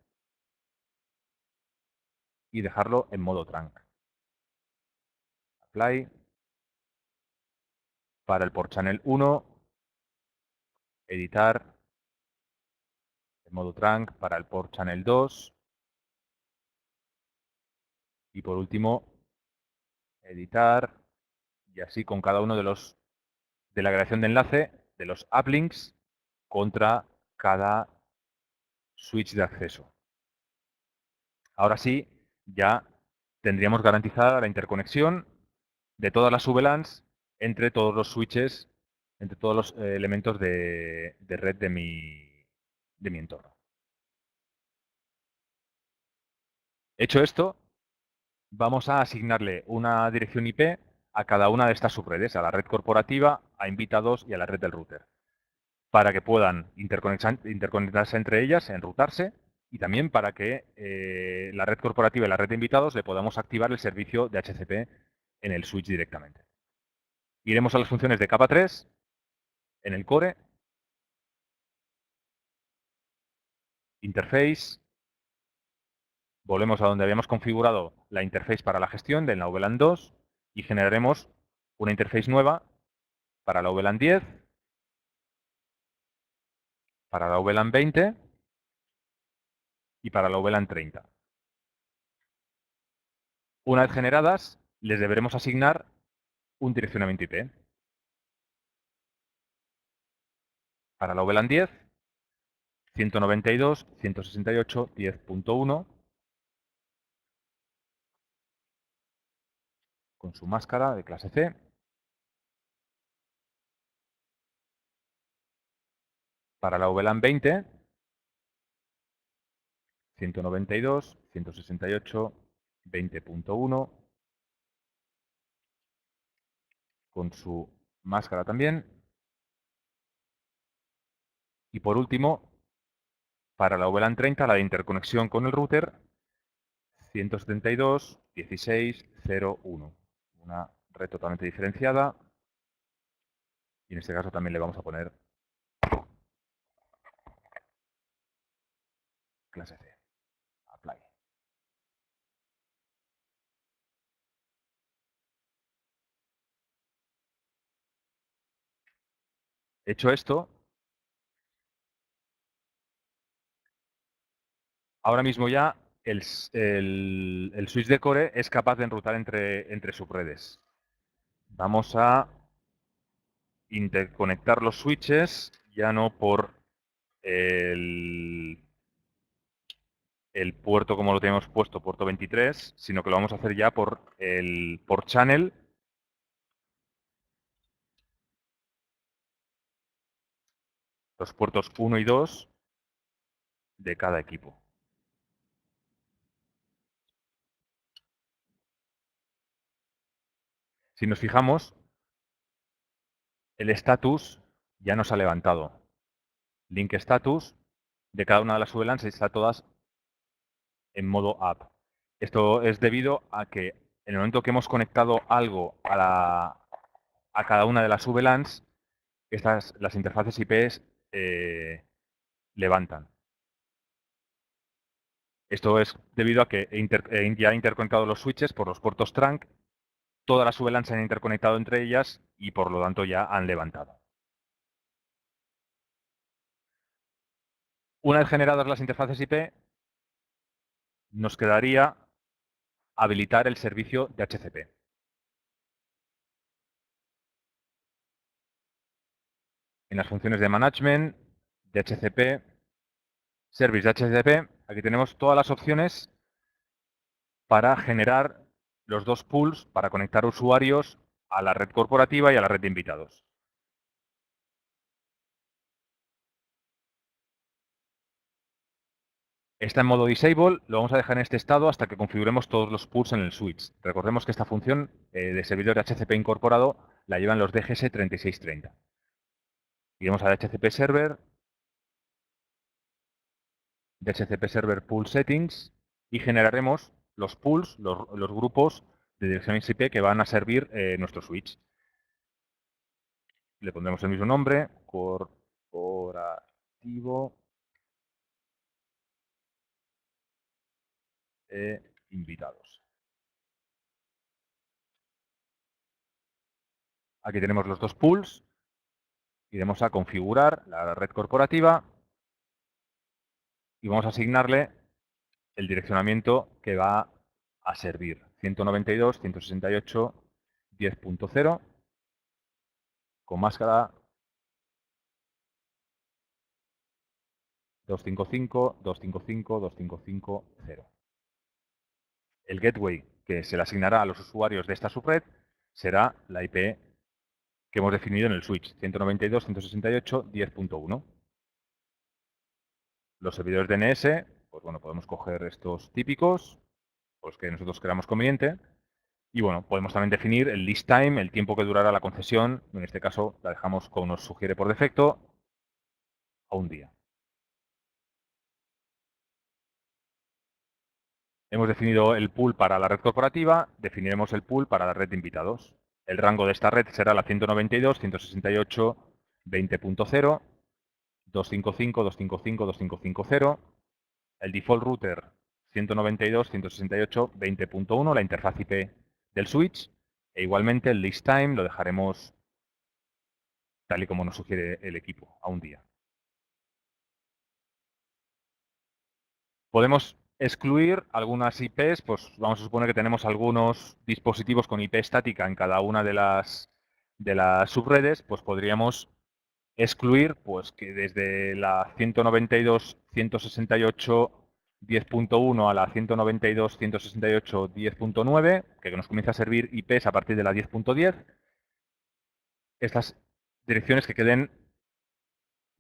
y dejarlo en modo trunk. Apply. Para el port channel 1, editar en modo trunk para el port channel 2. Y por último, editar, y así con cada uno de los de la creación de enlace de los uplinks contra cada switch de acceso. Ahora sí, ya tendríamos garantizada la interconexión de todas las VLANs entre todos los switches, entre todos los elementos de red de mi entorno. Hecho esto, vamos a asignarle una dirección IP a cada una de estas subredes, a la red corporativa, a invitados y a la red del router, para que puedan interconectarse entre ellas, enrutarse, y también para que la red corporativa y la red de invitados le podamos activar el servicio de HCP en el switch directamente. Iremos a las funciones de capa 3, en el core, interface, volvemos a donde habíamos configurado la interface para la gestión de la VLAN 2 y generaremos una interface nueva para la VLAN 10, para la VLAN 20 y para la VLAN 30. Una vez generadas, les deberemos asignar un direccionamiento IP. Para la VLAN 10, 192.168.10.1 con su máscara de clase C. Para la VLAN 20, 192.168.20.1 con su máscara también. Y por último, para la VLAN 30, la de interconexión con el router, 172.16.0.1. Una red totalmente diferenciada. Y en este caso también le vamos a poner clase C. Apply. Hecho esto, ahora mismo ya el switch de core es capaz de enrutar entre subredes. Vamos a interconectar los switches, ya no por el puerto como lo tenemos puesto, puerto 23, sino que lo vamos a hacer ya por channel, los puertos 1 y 2 de cada equipo. Si nos fijamos, el status ya nos ha levantado. Link status de cada una de las VLANs está todas en modo app. Esto es debido a que en el momento que hemos conectado algo a cada una de las VLANs, las interfaces IPs levantan. Esto es debido a que ya he interconectado los switches por los puertos trunk, todas las VLANs se han interconectado entre ellas y por lo tanto ya han levantado. Una vez generadas las interfaces IP, nos quedaría habilitar el servicio de HCP. En las funciones de management, de HCP, service de HCP, aquí tenemos todas las opciones para generar los dos pools, para conectar usuarios a la red corporativa y a la red de invitados. Está en modo disable, lo vamos a dejar en este estado hasta que configuremos todos los pools en el switch. Recordemos que esta función de servidor HCP incorporado la llevan los DGS 3630. Iremos a DHCP Server, DHCP Server Pool Settings y generaremos los pools, los grupos de direcciones IP que van a servir nuestro switch. Le pondremos el mismo nombre, corporativo e invitados. Aquí tenemos los dos pools. Iremos a configurar la red corporativa y vamos a asignarle el direccionamiento que va a servir. 192.168.10.0 con máscara 255.255.255.0. El gateway que se le asignará a los usuarios de esta subred será la IP que hemos definido en el switch, 192.168.10.1. Los servidores DNS, pues bueno, podemos coger estos típicos, los que nosotros creamos conveniente. Y bueno, podemos también definir el lease time, el tiempo que durará la concesión. En este caso la dejamos como nos sugiere por defecto, a un día. Hemos definido el pool para la red corporativa, definiremos el pool para la red de invitados. El rango de esta red será la 192.168.20.0, 255.255.255.0. El default router 192.168.20.1, la interfaz IP del switch. E igualmente el lease time lo dejaremos tal y como nos sugiere el equipo, a un día. Podemos excluir algunas IPs, pues vamos a suponer que tenemos algunos dispositivos con IP estática en cada una de las subredes, pues podríamos excluir pues que desde la 192.168.10.1 a la 192.168.10.9, que nos comienza a servir IPs a partir de la 10.10, estas direcciones que queden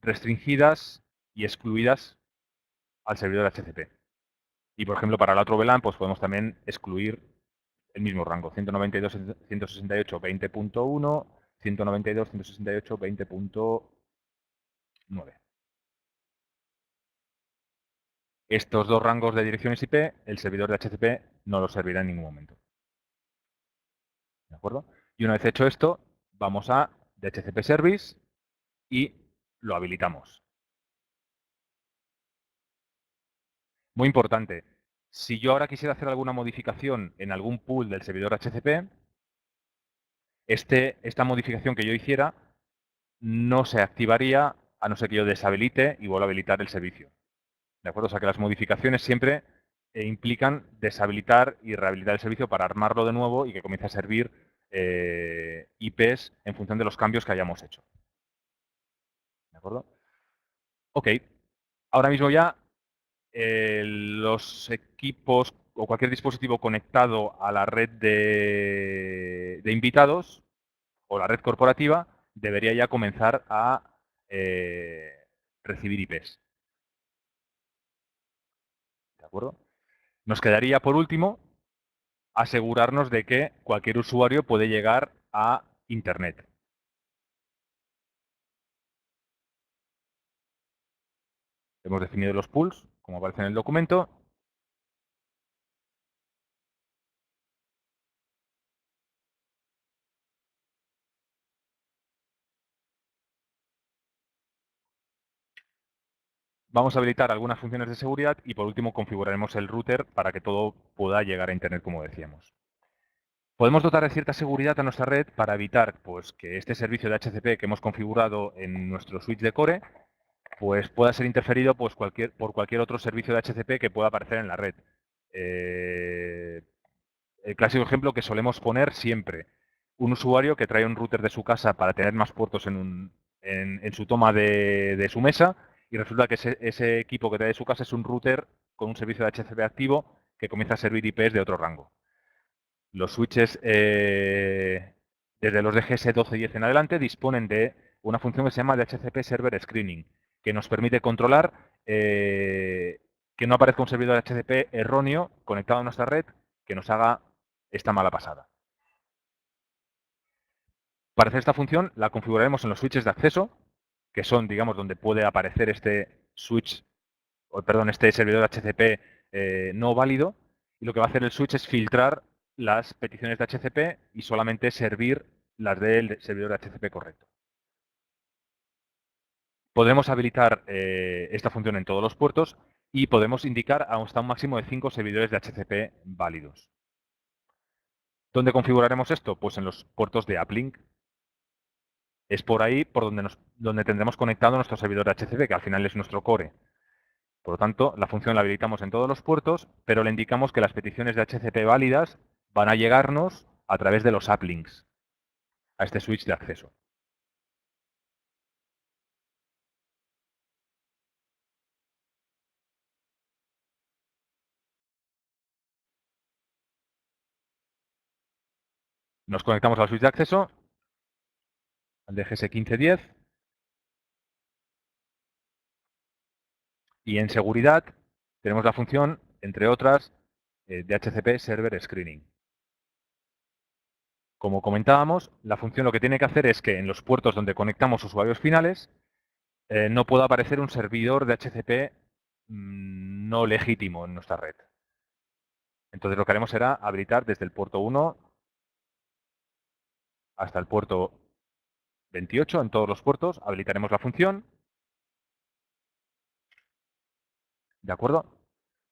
restringidas y excluidas al servidor HCP. Y, por ejemplo, para el otro VLAN, pues podemos también excluir el mismo rango, 192.168.20.1, 192.168.20.9. Estos dos rangos de direcciones IP, el servidor de HCP no los servirá en ningún momento. ¿De acuerdo? Y una vez hecho esto, vamos a DHCP Service y lo habilitamos. Muy importante, si yo ahora quisiera hacer alguna modificación en algún pool del servidor HCP, esta modificación que yo hiciera no se activaría a no ser que yo deshabilite y vuelva a habilitar el servicio. ¿De acuerdo? O sea que las modificaciones siempre implican deshabilitar y rehabilitar el servicio para armarlo de nuevo y que comience a servir IPs en función de los cambios que hayamos hecho. ¿De acuerdo? Ok. Ahora mismo ya los equipos o cualquier dispositivo conectado a la red de invitados o la red corporativa debería ya comenzar a recibir IPs. ¿De acuerdo? Nos quedaría, por último, asegurarnos de que cualquier usuario puede llegar a Internet. Hemos definido los pools, como aparece en el documento. Vamos a habilitar algunas funciones de seguridad y, por último, configuraremos el router para que todo pueda llegar a Internet, como decíamos. Podemos dotar de cierta seguridad a nuestra red para evitar pues, que este servicio de HCP que hemos configurado en nuestro switch de core pues, pueda ser interferido pues, por cualquier otro servicio de HCP que pueda aparecer en la red. El clásico ejemplo que solemos poner siempre. Un usuario que trae un router de su casa para tener más puertos en su toma de su mesa y resulta que ese equipo que trae de su casa es un router con un servicio de HCP activo que comienza a servir IPs de otro rango. Los switches desde los DGS 12 y 10 en adelante, disponen de una función que se llama DHCP Server Screening, que nos permite controlar que no aparezca un servidor DHCP erróneo conectado a nuestra red que nos haga esta mala pasada. Para hacer esta función la configuraremos en los switches de acceso, que son, digamos, donde puede aparecer este este servidor HCP no válido, y lo que va a hacer el switch es filtrar las peticiones de HCP y solamente servir las del servidor HCP correcto. Podemos habilitar esta función en todos los puertos y podemos indicar hasta un máximo de 5 servidores de HCP válidos. ¿Dónde configuraremos esto? Pues en los puertos de uplink. Es por ahí por donde tendremos conectado nuestro servidor de HCP, que al final es nuestro core. Por lo tanto, la función la habilitamos en todos los puertos, pero le indicamos que las peticiones de HCP válidas van a llegarnos a través de los uplinks a este switch de acceso. Nos conectamos al switch de acceso, al DGS 1510, y en seguridad tenemos la función, entre otras, DHCP Server Screening. Como comentábamos, la función lo que tiene que hacer es que en los puertos donde conectamos usuarios finales no pueda aparecer un servidor de HCP no legítimo en nuestra red. Entonces lo que haremos será habilitar desde el puerto 1 hasta el puerto 28, en todos los puertos, habilitaremos la función. ¿De acuerdo?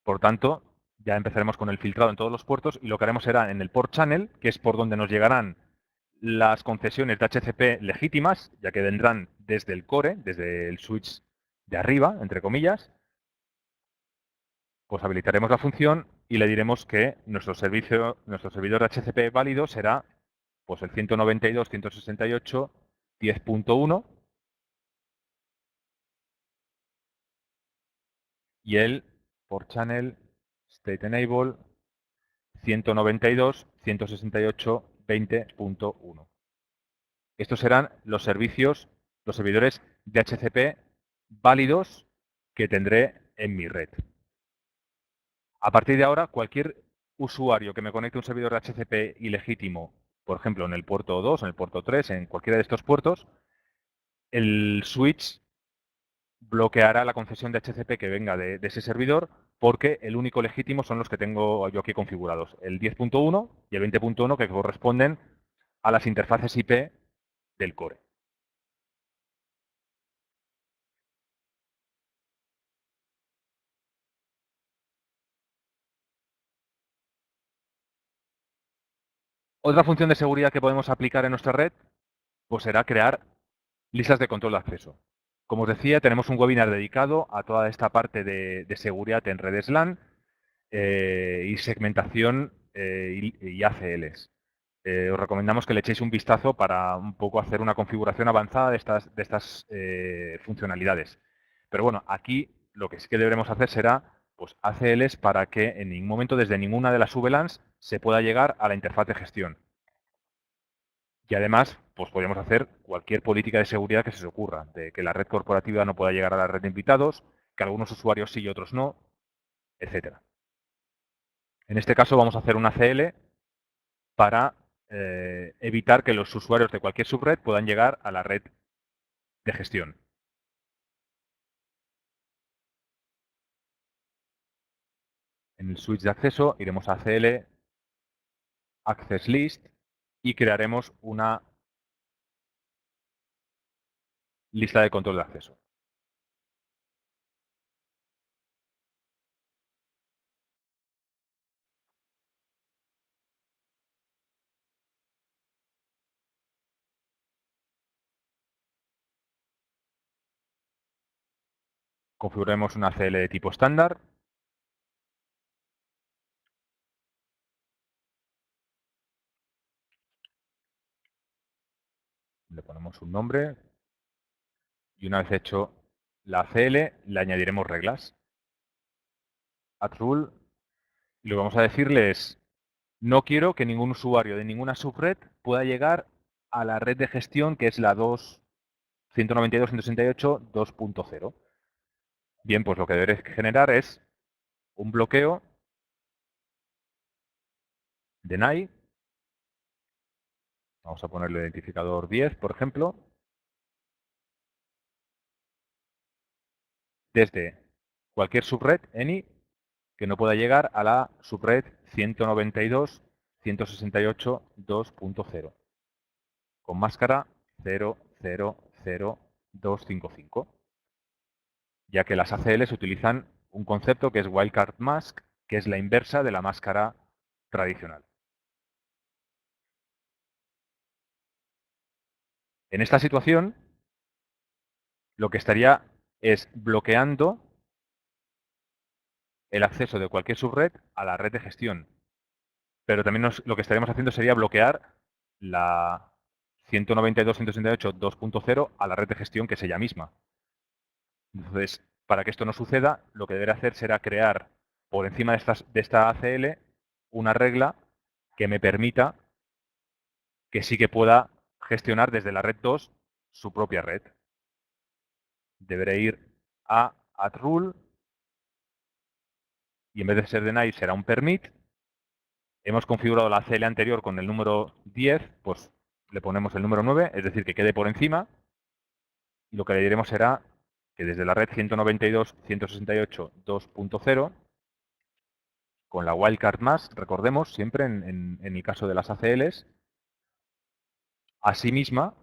Por tanto, ya empezaremos con el filtrado en todos los puertos y lo que haremos será en el port channel, que es por donde nos llegarán las concesiones de HCP legítimas, ya que vendrán desde el core, desde el switch de arriba, entre comillas, pues habilitaremos la función y le diremos que nuestro servidor de HCP válido será pues el 192.168.10.1 y el port channel state enable 192.168.20.1. Estos serán los servidores de HCP válidos que tendré en mi red. A partir de ahora, cualquier usuario que me conecte a un servidor de HCP ilegítimo, por ejemplo, en el puerto 2, en el puerto 3, en cualquiera de estos puertos, el switch bloqueará la concesión de HCP que venga de ese servidor, porque el único legítimo son los que tengo yo aquí configurados, el 10.1 y el 20.1, que corresponden a las interfaces IP del core. Otra función de seguridad que podemos aplicar en nuestra red pues será crear listas de control de acceso. Como os decía, tenemos un webinar dedicado a toda esta parte de seguridad en redes LAN y segmentación y ACLs. Os recomendamos que le echéis un vistazo para un poco hacer una configuración avanzada de estas funcionalidades. Pero bueno, aquí lo que sí que deberemos hacer será pues, ACLs para que en ningún momento desde ninguna de las VLANs se pueda llegar a la interfaz de gestión. Y además, pues podríamos hacer cualquier política de seguridad que se os ocurra, de que la red corporativa no pueda llegar a la red de invitados, que algunos usuarios sí y otros no, etcétera. En este caso vamos a hacer una ACL para evitar que los usuarios de cualquier subred puedan llegar a la red de gestión. En el switch de acceso iremos a ACL, Access List, y crearemos una lista de control de acceso. Configuraremos una ACL de tipo estándar. Le ponemos un nombre. Y una vez hecho la ACL, le añadiremos reglas. Add rule. Y lo que vamos a decirle es, no quiero que ningún usuario de ninguna subred pueda llegar a la red de gestión, que es la 192.168.2.0. Bien, pues lo que deberéis generar es un bloqueo deny. Vamos a ponerle identificador 10, por ejemplo. Desde cualquier subred, any, que no pueda llegar a la subred 192.168.2.0 con máscara 0000255, ya que las ACLs utilizan un concepto que es wildcard mask, que es la inversa de la máscara tradicional. En esta situación, lo que estaría es bloqueando el acceso de cualquier subred a la red de gestión. Pero también lo que estaríamos haciendo sería bloquear la 192.168.2.0 a la red de gestión, que es ella misma. Entonces, para que esto no suceda, lo que deberá hacer será crear por encima de esta ACL una regla que me permita que sí que pueda gestionar desde la red 2 su propia red. Deberé ir a add rule y en vez de ser deny será un permit. Hemos configurado la ACL anterior con el número 10, pues le ponemos el número 9, es decir, que quede por encima. Y lo que le diremos será que desde la red 192.168.2.0, con la wildcard más, recordemos siempre en el caso de las ACLs, asimisma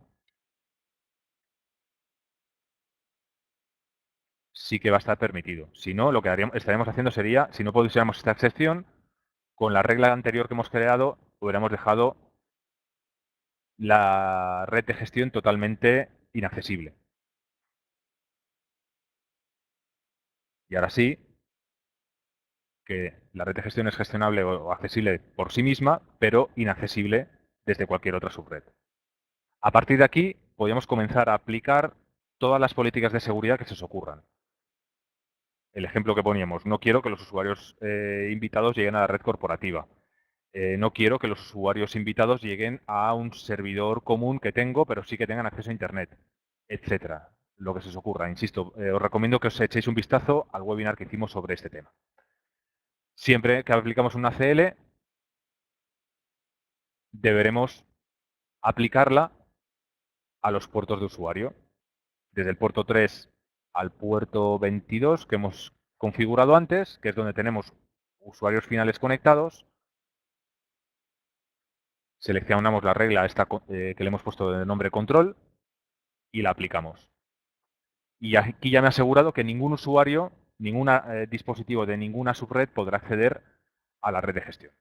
sí que va a estar permitido. Si no, lo que estaríamos haciendo sería, si no pusiéramos esta excepción, con la regla anterior que hemos creado, hubiéramos dejado la red de gestión totalmente inaccesible. Y ahora sí, que la red de gestión es gestionable o accesible por sí misma, pero inaccesible desde cualquier otra subred. A partir de aquí, podríamos comenzar a aplicar todas las políticas de seguridad que se os ocurran. El ejemplo que poníamos, no quiero que los usuarios invitados lleguen a la red corporativa. No quiero que los usuarios invitados lleguen a un servidor común que tengo, pero sí que tengan acceso a Internet, etcétera. Lo que se os ocurra. Insisto, os recomiendo que os echéis un vistazo al webinar que hicimos sobre este tema. Siempre que aplicamos una CL, deberemos aplicarla a los puertos de usuario. Desde el puerto 3 al puerto 22 que hemos configurado antes, que es donde tenemos usuarios finales conectados. Seleccionamos la regla esta, que le hemos puesto de nombre control y la aplicamos. Y aquí ya me he asegurado que ningún usuario, ningún dispositivo de ninguna subred podrá acceder a la red de gestión.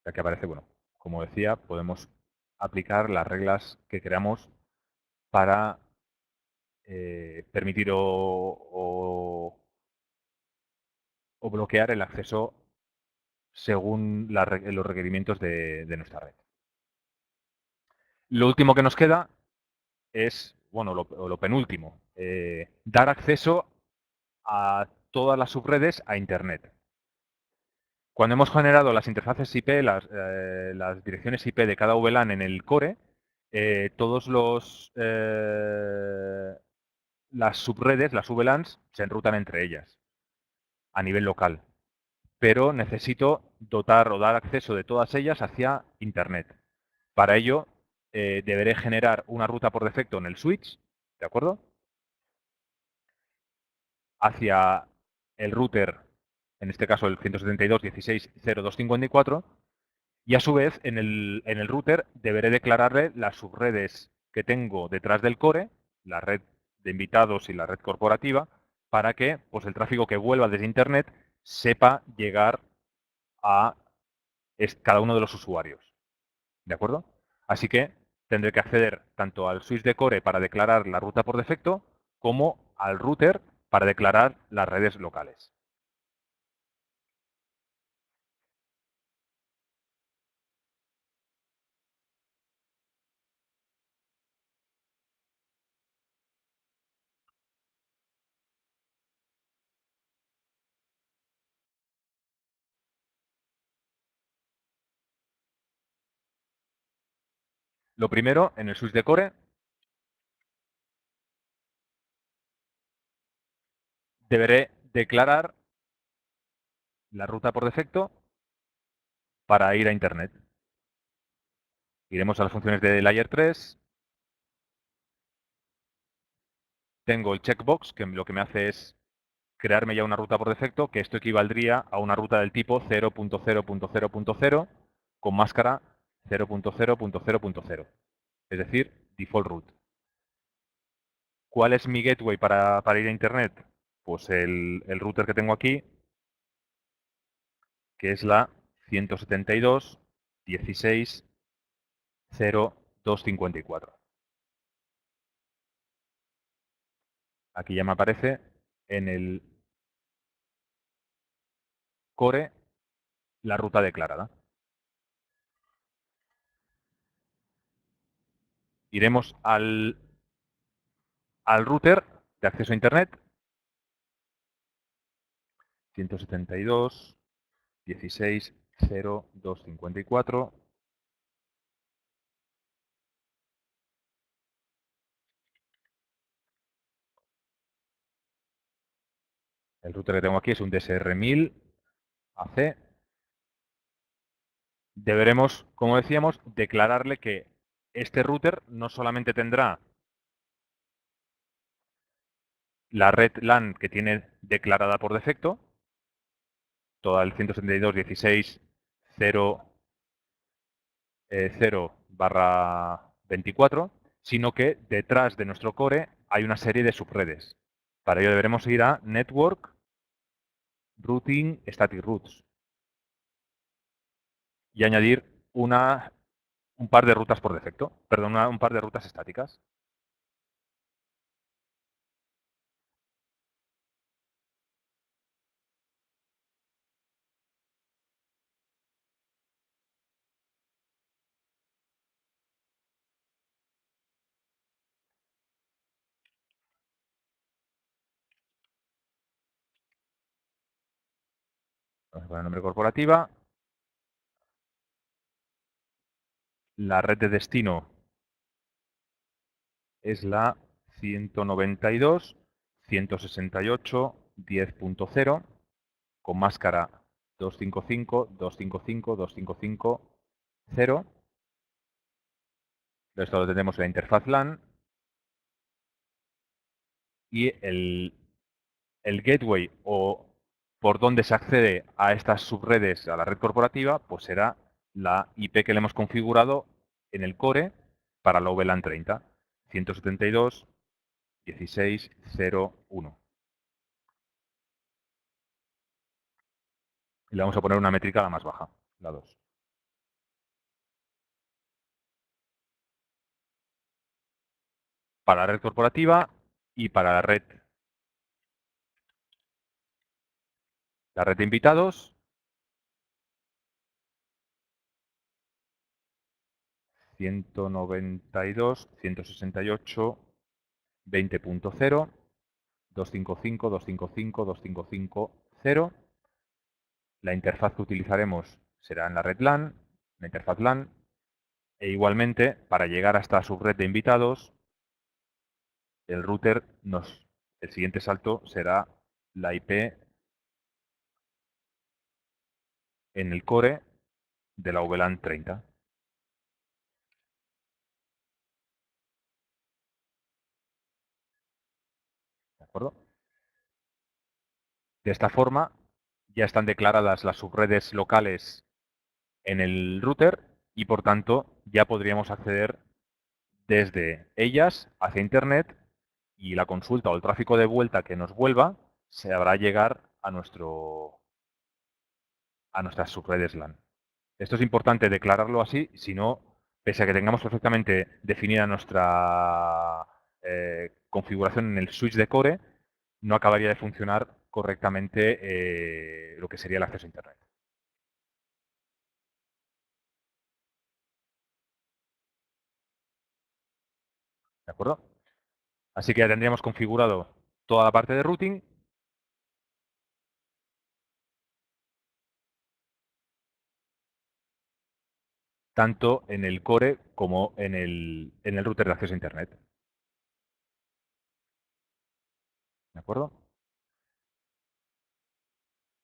Ya que aparece, bueno, como decía, podemos aplicar las reglas que creamos para permitir o bloquear el acceso según los requerimientos de nuestra red. Lo último que nos queda es, bueno, lo penúltimo, dar acceso a todas las subredes a Internet. Cuando hemos generado las interfaces IP, las direcciones IP de cada VLAN en el core, todos las subredes, las VLANs, se enrutan entre ellas a nivel local. Pero necesito dotar o dar acceso de todas ellas hacia Internet. Para ello, deberé generar una ruta por defecto en el switch, ¿de acuerdo? Hacia el router, en este caso el 172.16.0254, y a su vez en el router deberé declararle las subredes que tengo detrás del core, la red de invitados y la red corporativa, para que pues, el tráfico que vuelva desde Internet sepa llegar a cada uno de los usuarios. ¿De acuerdo? Así que tendré que acceder tanto al switch de core para declarar la ruta por defecto, como al router para declarar las redes locales. Lo primero, en el switch de core, deberé declarar la ruta por defecto para ir a Internet. Iremos a las funciones de Layer 3. Tengo el checkbox, que lo que me hace es crearme ya una ruta por defecto, que esto equivaldría a una ruta del tipo 0.0.0.0 con máscara 0.0.0.0. Es decir, default route. ¿Cuál es mi gateway para ir a Internet? Pues el router que tengo aquí, que es la 172.16.0.254. Aquí ya me aparece en el core la ruta declarada. Iremos al router de acceso a Internet 172.16.0.254. El router que tengo aquí es un DSR1000 AC. Deberemos, como decíamos, declararle que este router no solamente tendrá la red LAN que tiene declarada por defecto, toda el 172.16.0.0/24, sino que detrás de nuestro core hay una serie de subredes. Para ello deberemos ir a Network, Routing, Static Routes y añadir un par de rutas por defecto, perdón, un par de rutas estáticas. Vamos a poner el nombre corporativa. La red de destino es la 192.168.10.0 con máscara 255.255.255.0. Esto lo tenemos en la interfaz LAN. Y el gateway o por donde se accede a estas subredes, a la red corporativa, pues será la IP que le hemos configurado en el core para la VLAN 30, 172.16.0.1. Y le vamos a poner una métrica la más baja, la 2. Para la red corporativa y para la red de invitados, 192.168.20.0, 255.255.255.0. La interfaz que utilizaremos será en la red LAN, la interfaz LAN, e igualmente, para llegar a esta subred de invitados, el siguiente salto será la IP en el core de la VLAN 30. ¿De acuerdo? De esta forma, ya están declaradas las subredes locales en el router y, por tanto, ya podríamos acceder desde ellas hacia Internet y la consulta o el tráfico de vuelta que nos vuelva se habrá llegar a nuestras subredes LAN. Esto es importante declararlo así, si no, pese a que tengamos perfectamente definida nuestra configuración en el switch de core, no acabaría de funcionar correctamente lo que sería el acceso a Internet. ¿De acuerdo? Así que ya tendríamos configurado toda la parte de routing. tanto en el core como en el router de acceso a Internet. ¿De acuerdo?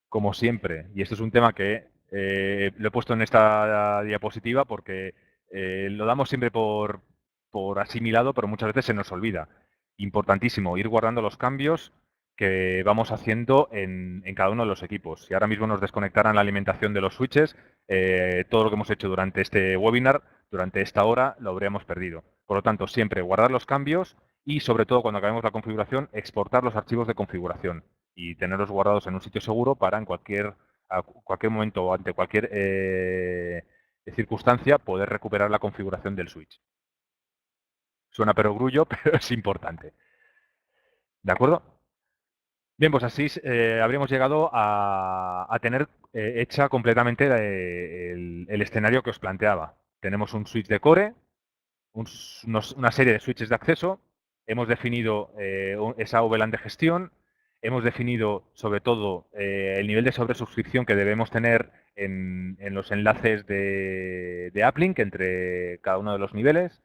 Como siempre, y esto es un tema que lo he puesto en esta diapositiva porque lo damos siempre por asimilado, pero muchas veces se nos olvida. Importantísimo, ir guardando los cambios que vamos haciendo en cada uno de los equipos. Si ahora mismo nos desconectaran la alimentación de los switches, todo lo que hemos hecho durante este webinar, durante esta hora, lo habríamos perdido. Por lo tanto, siempre guardar los cambios y, sobre todo, cuando acabemos la configuración, exportar los archivos de configuración y tenerlos guardados en un sitio seguro para en cualquier momento o ante cualquier circunstancia poder recuperar la configuración del switch. Suena perogrullo, pero es importante. ¿De acuerdo? Bien, pues así habríamos llegado a tener hecha completamente el escenario que os planteaba. Tenemos un switch de core, una serie de switches de acceso, hemos definido esa VLAN de gestión, hemos definido sobre todo el nivel de sobresuscripción que debemos tener en los enlaces de uplink entre cada uno de los niveles,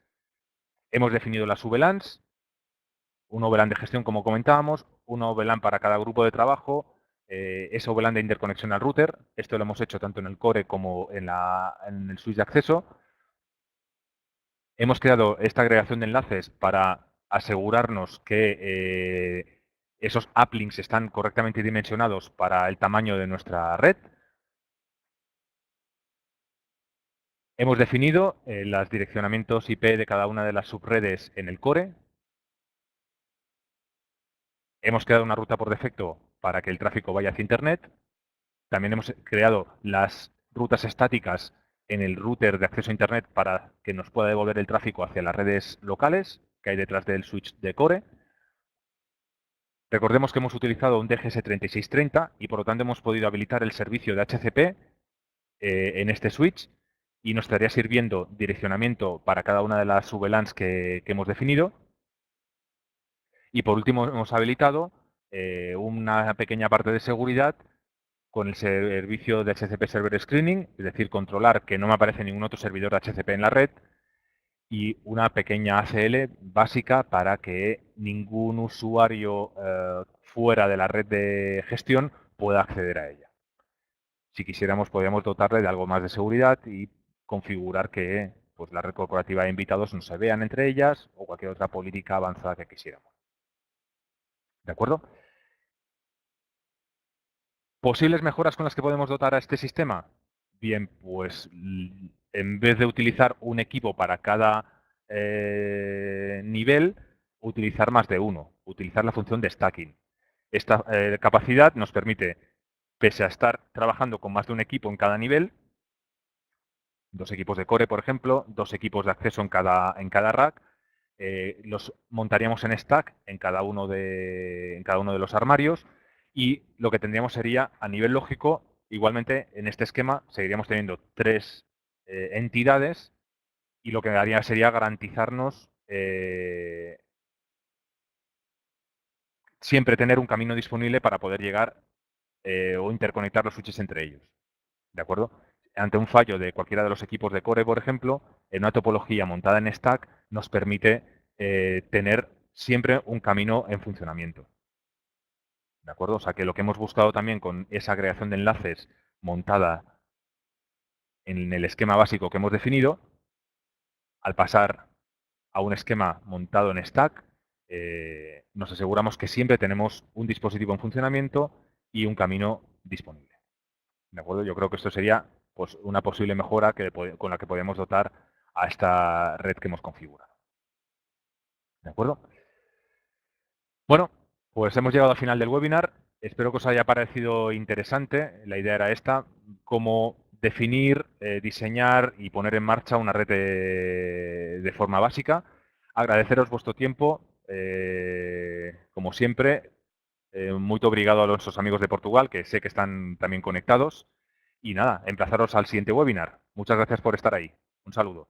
hemos definido las VLANs, un VLAN de gestión como comentábamos, un VLAN para cada grupo de trabajo, ese VLAN de interconexión al router, esto lo hemos hecho tanto en el core como en el switch de acceso. Hemos creado esta agregación de enlaces para asegurarnos que esos uplinks están correctamente dimensionados para el tamaño de nuestra red. Hemos definido los direccionamientos IP de cada una de las subredes en el core. Hemos creado una ruta por defecto para que el tráfico vaya hacia Internet. También hemos creado las rutas estáticas en el router de acceso a Internet para que nos pueda devolver el tráfico hacia las redes locales que hay detrás del switch de core. Recordemos que hemos utilizado un DGS 3630 y por lo tanto hemos podido habilitar el servicio de HCP en este switch y nos estaría sirviendo direccionamiento para cada una de las VLANs que hemos definido. Y por último hemos habilitado una pequeña parte de seguridad con el servicio de HCP Server Screening, es decir, controlar que no me aparece ningún otro servidor de HCP en la red, y una pequeña ACL básica para que ningún usuario fuera de la red de gestión pueda acceder a ella. Si quisiéramos, podríamos dotarle de algo más de seguridad y configurar que pues, la red corporativa de invitados no se vean entre ellas o cualquier otra política avanzada que quisiéramos. ¿De acuerdo? ¿Posibles mejoras con las que podemos dotar a este sistema? Bien, pues en vez de utilizar un equipo para cada nivel, utilizar más de uno, utilizar la función de stacking. Esta capacidad nos permite, pese a estar trabajando con más de un equipo en cada nivel, 2 equipos de core, por ejemplo, 2 equipos de acceso en cada rack, los montaríamos en stack en cada uno de los armarios y lo que tendríamos sería, a nivel lógico, igualmente en este esquema seguiríamos teniendo 3 entidades y lo que haría sería garantizarnos siempre tener un camino disponible para poder llegar o interconectar los switches entre ellos. ¿De acuerdo? Ante un fallo de cualquiera de los equipos de core, por ejemplo, en una topología montada en stack nos permite tener siempre un camino en funcionamiento. ¿De acuerdo? O sea que lo que hemos buscado también con esa creación de enlaces montada en el esquema básico que hemos definido, al pasar a un esquema montado en stack, nos aseguramos que siempre tenemos un dispositivo en funcionamiento y un camino disponible. ¿De acuerdo? Yo creo que esto sería pues, una posible mejora con la que podemos dotar a esta red que hemos configurado. ¿De acuerdo? Bueno, pues hemos llegado al final del webinar. Espero que os haya parecido interesante. La idea era esta, cómo definir, diseñar y poner en marcha una red de forma básica. Agradeceros vuestro tiempo. Como siempre, muy obrigado a nuestros amigos de Portugal, que sé que están también conectados. Y nada, emplazaros al siguiente webinar. Muchas gracias por estar ahí. Un saludo.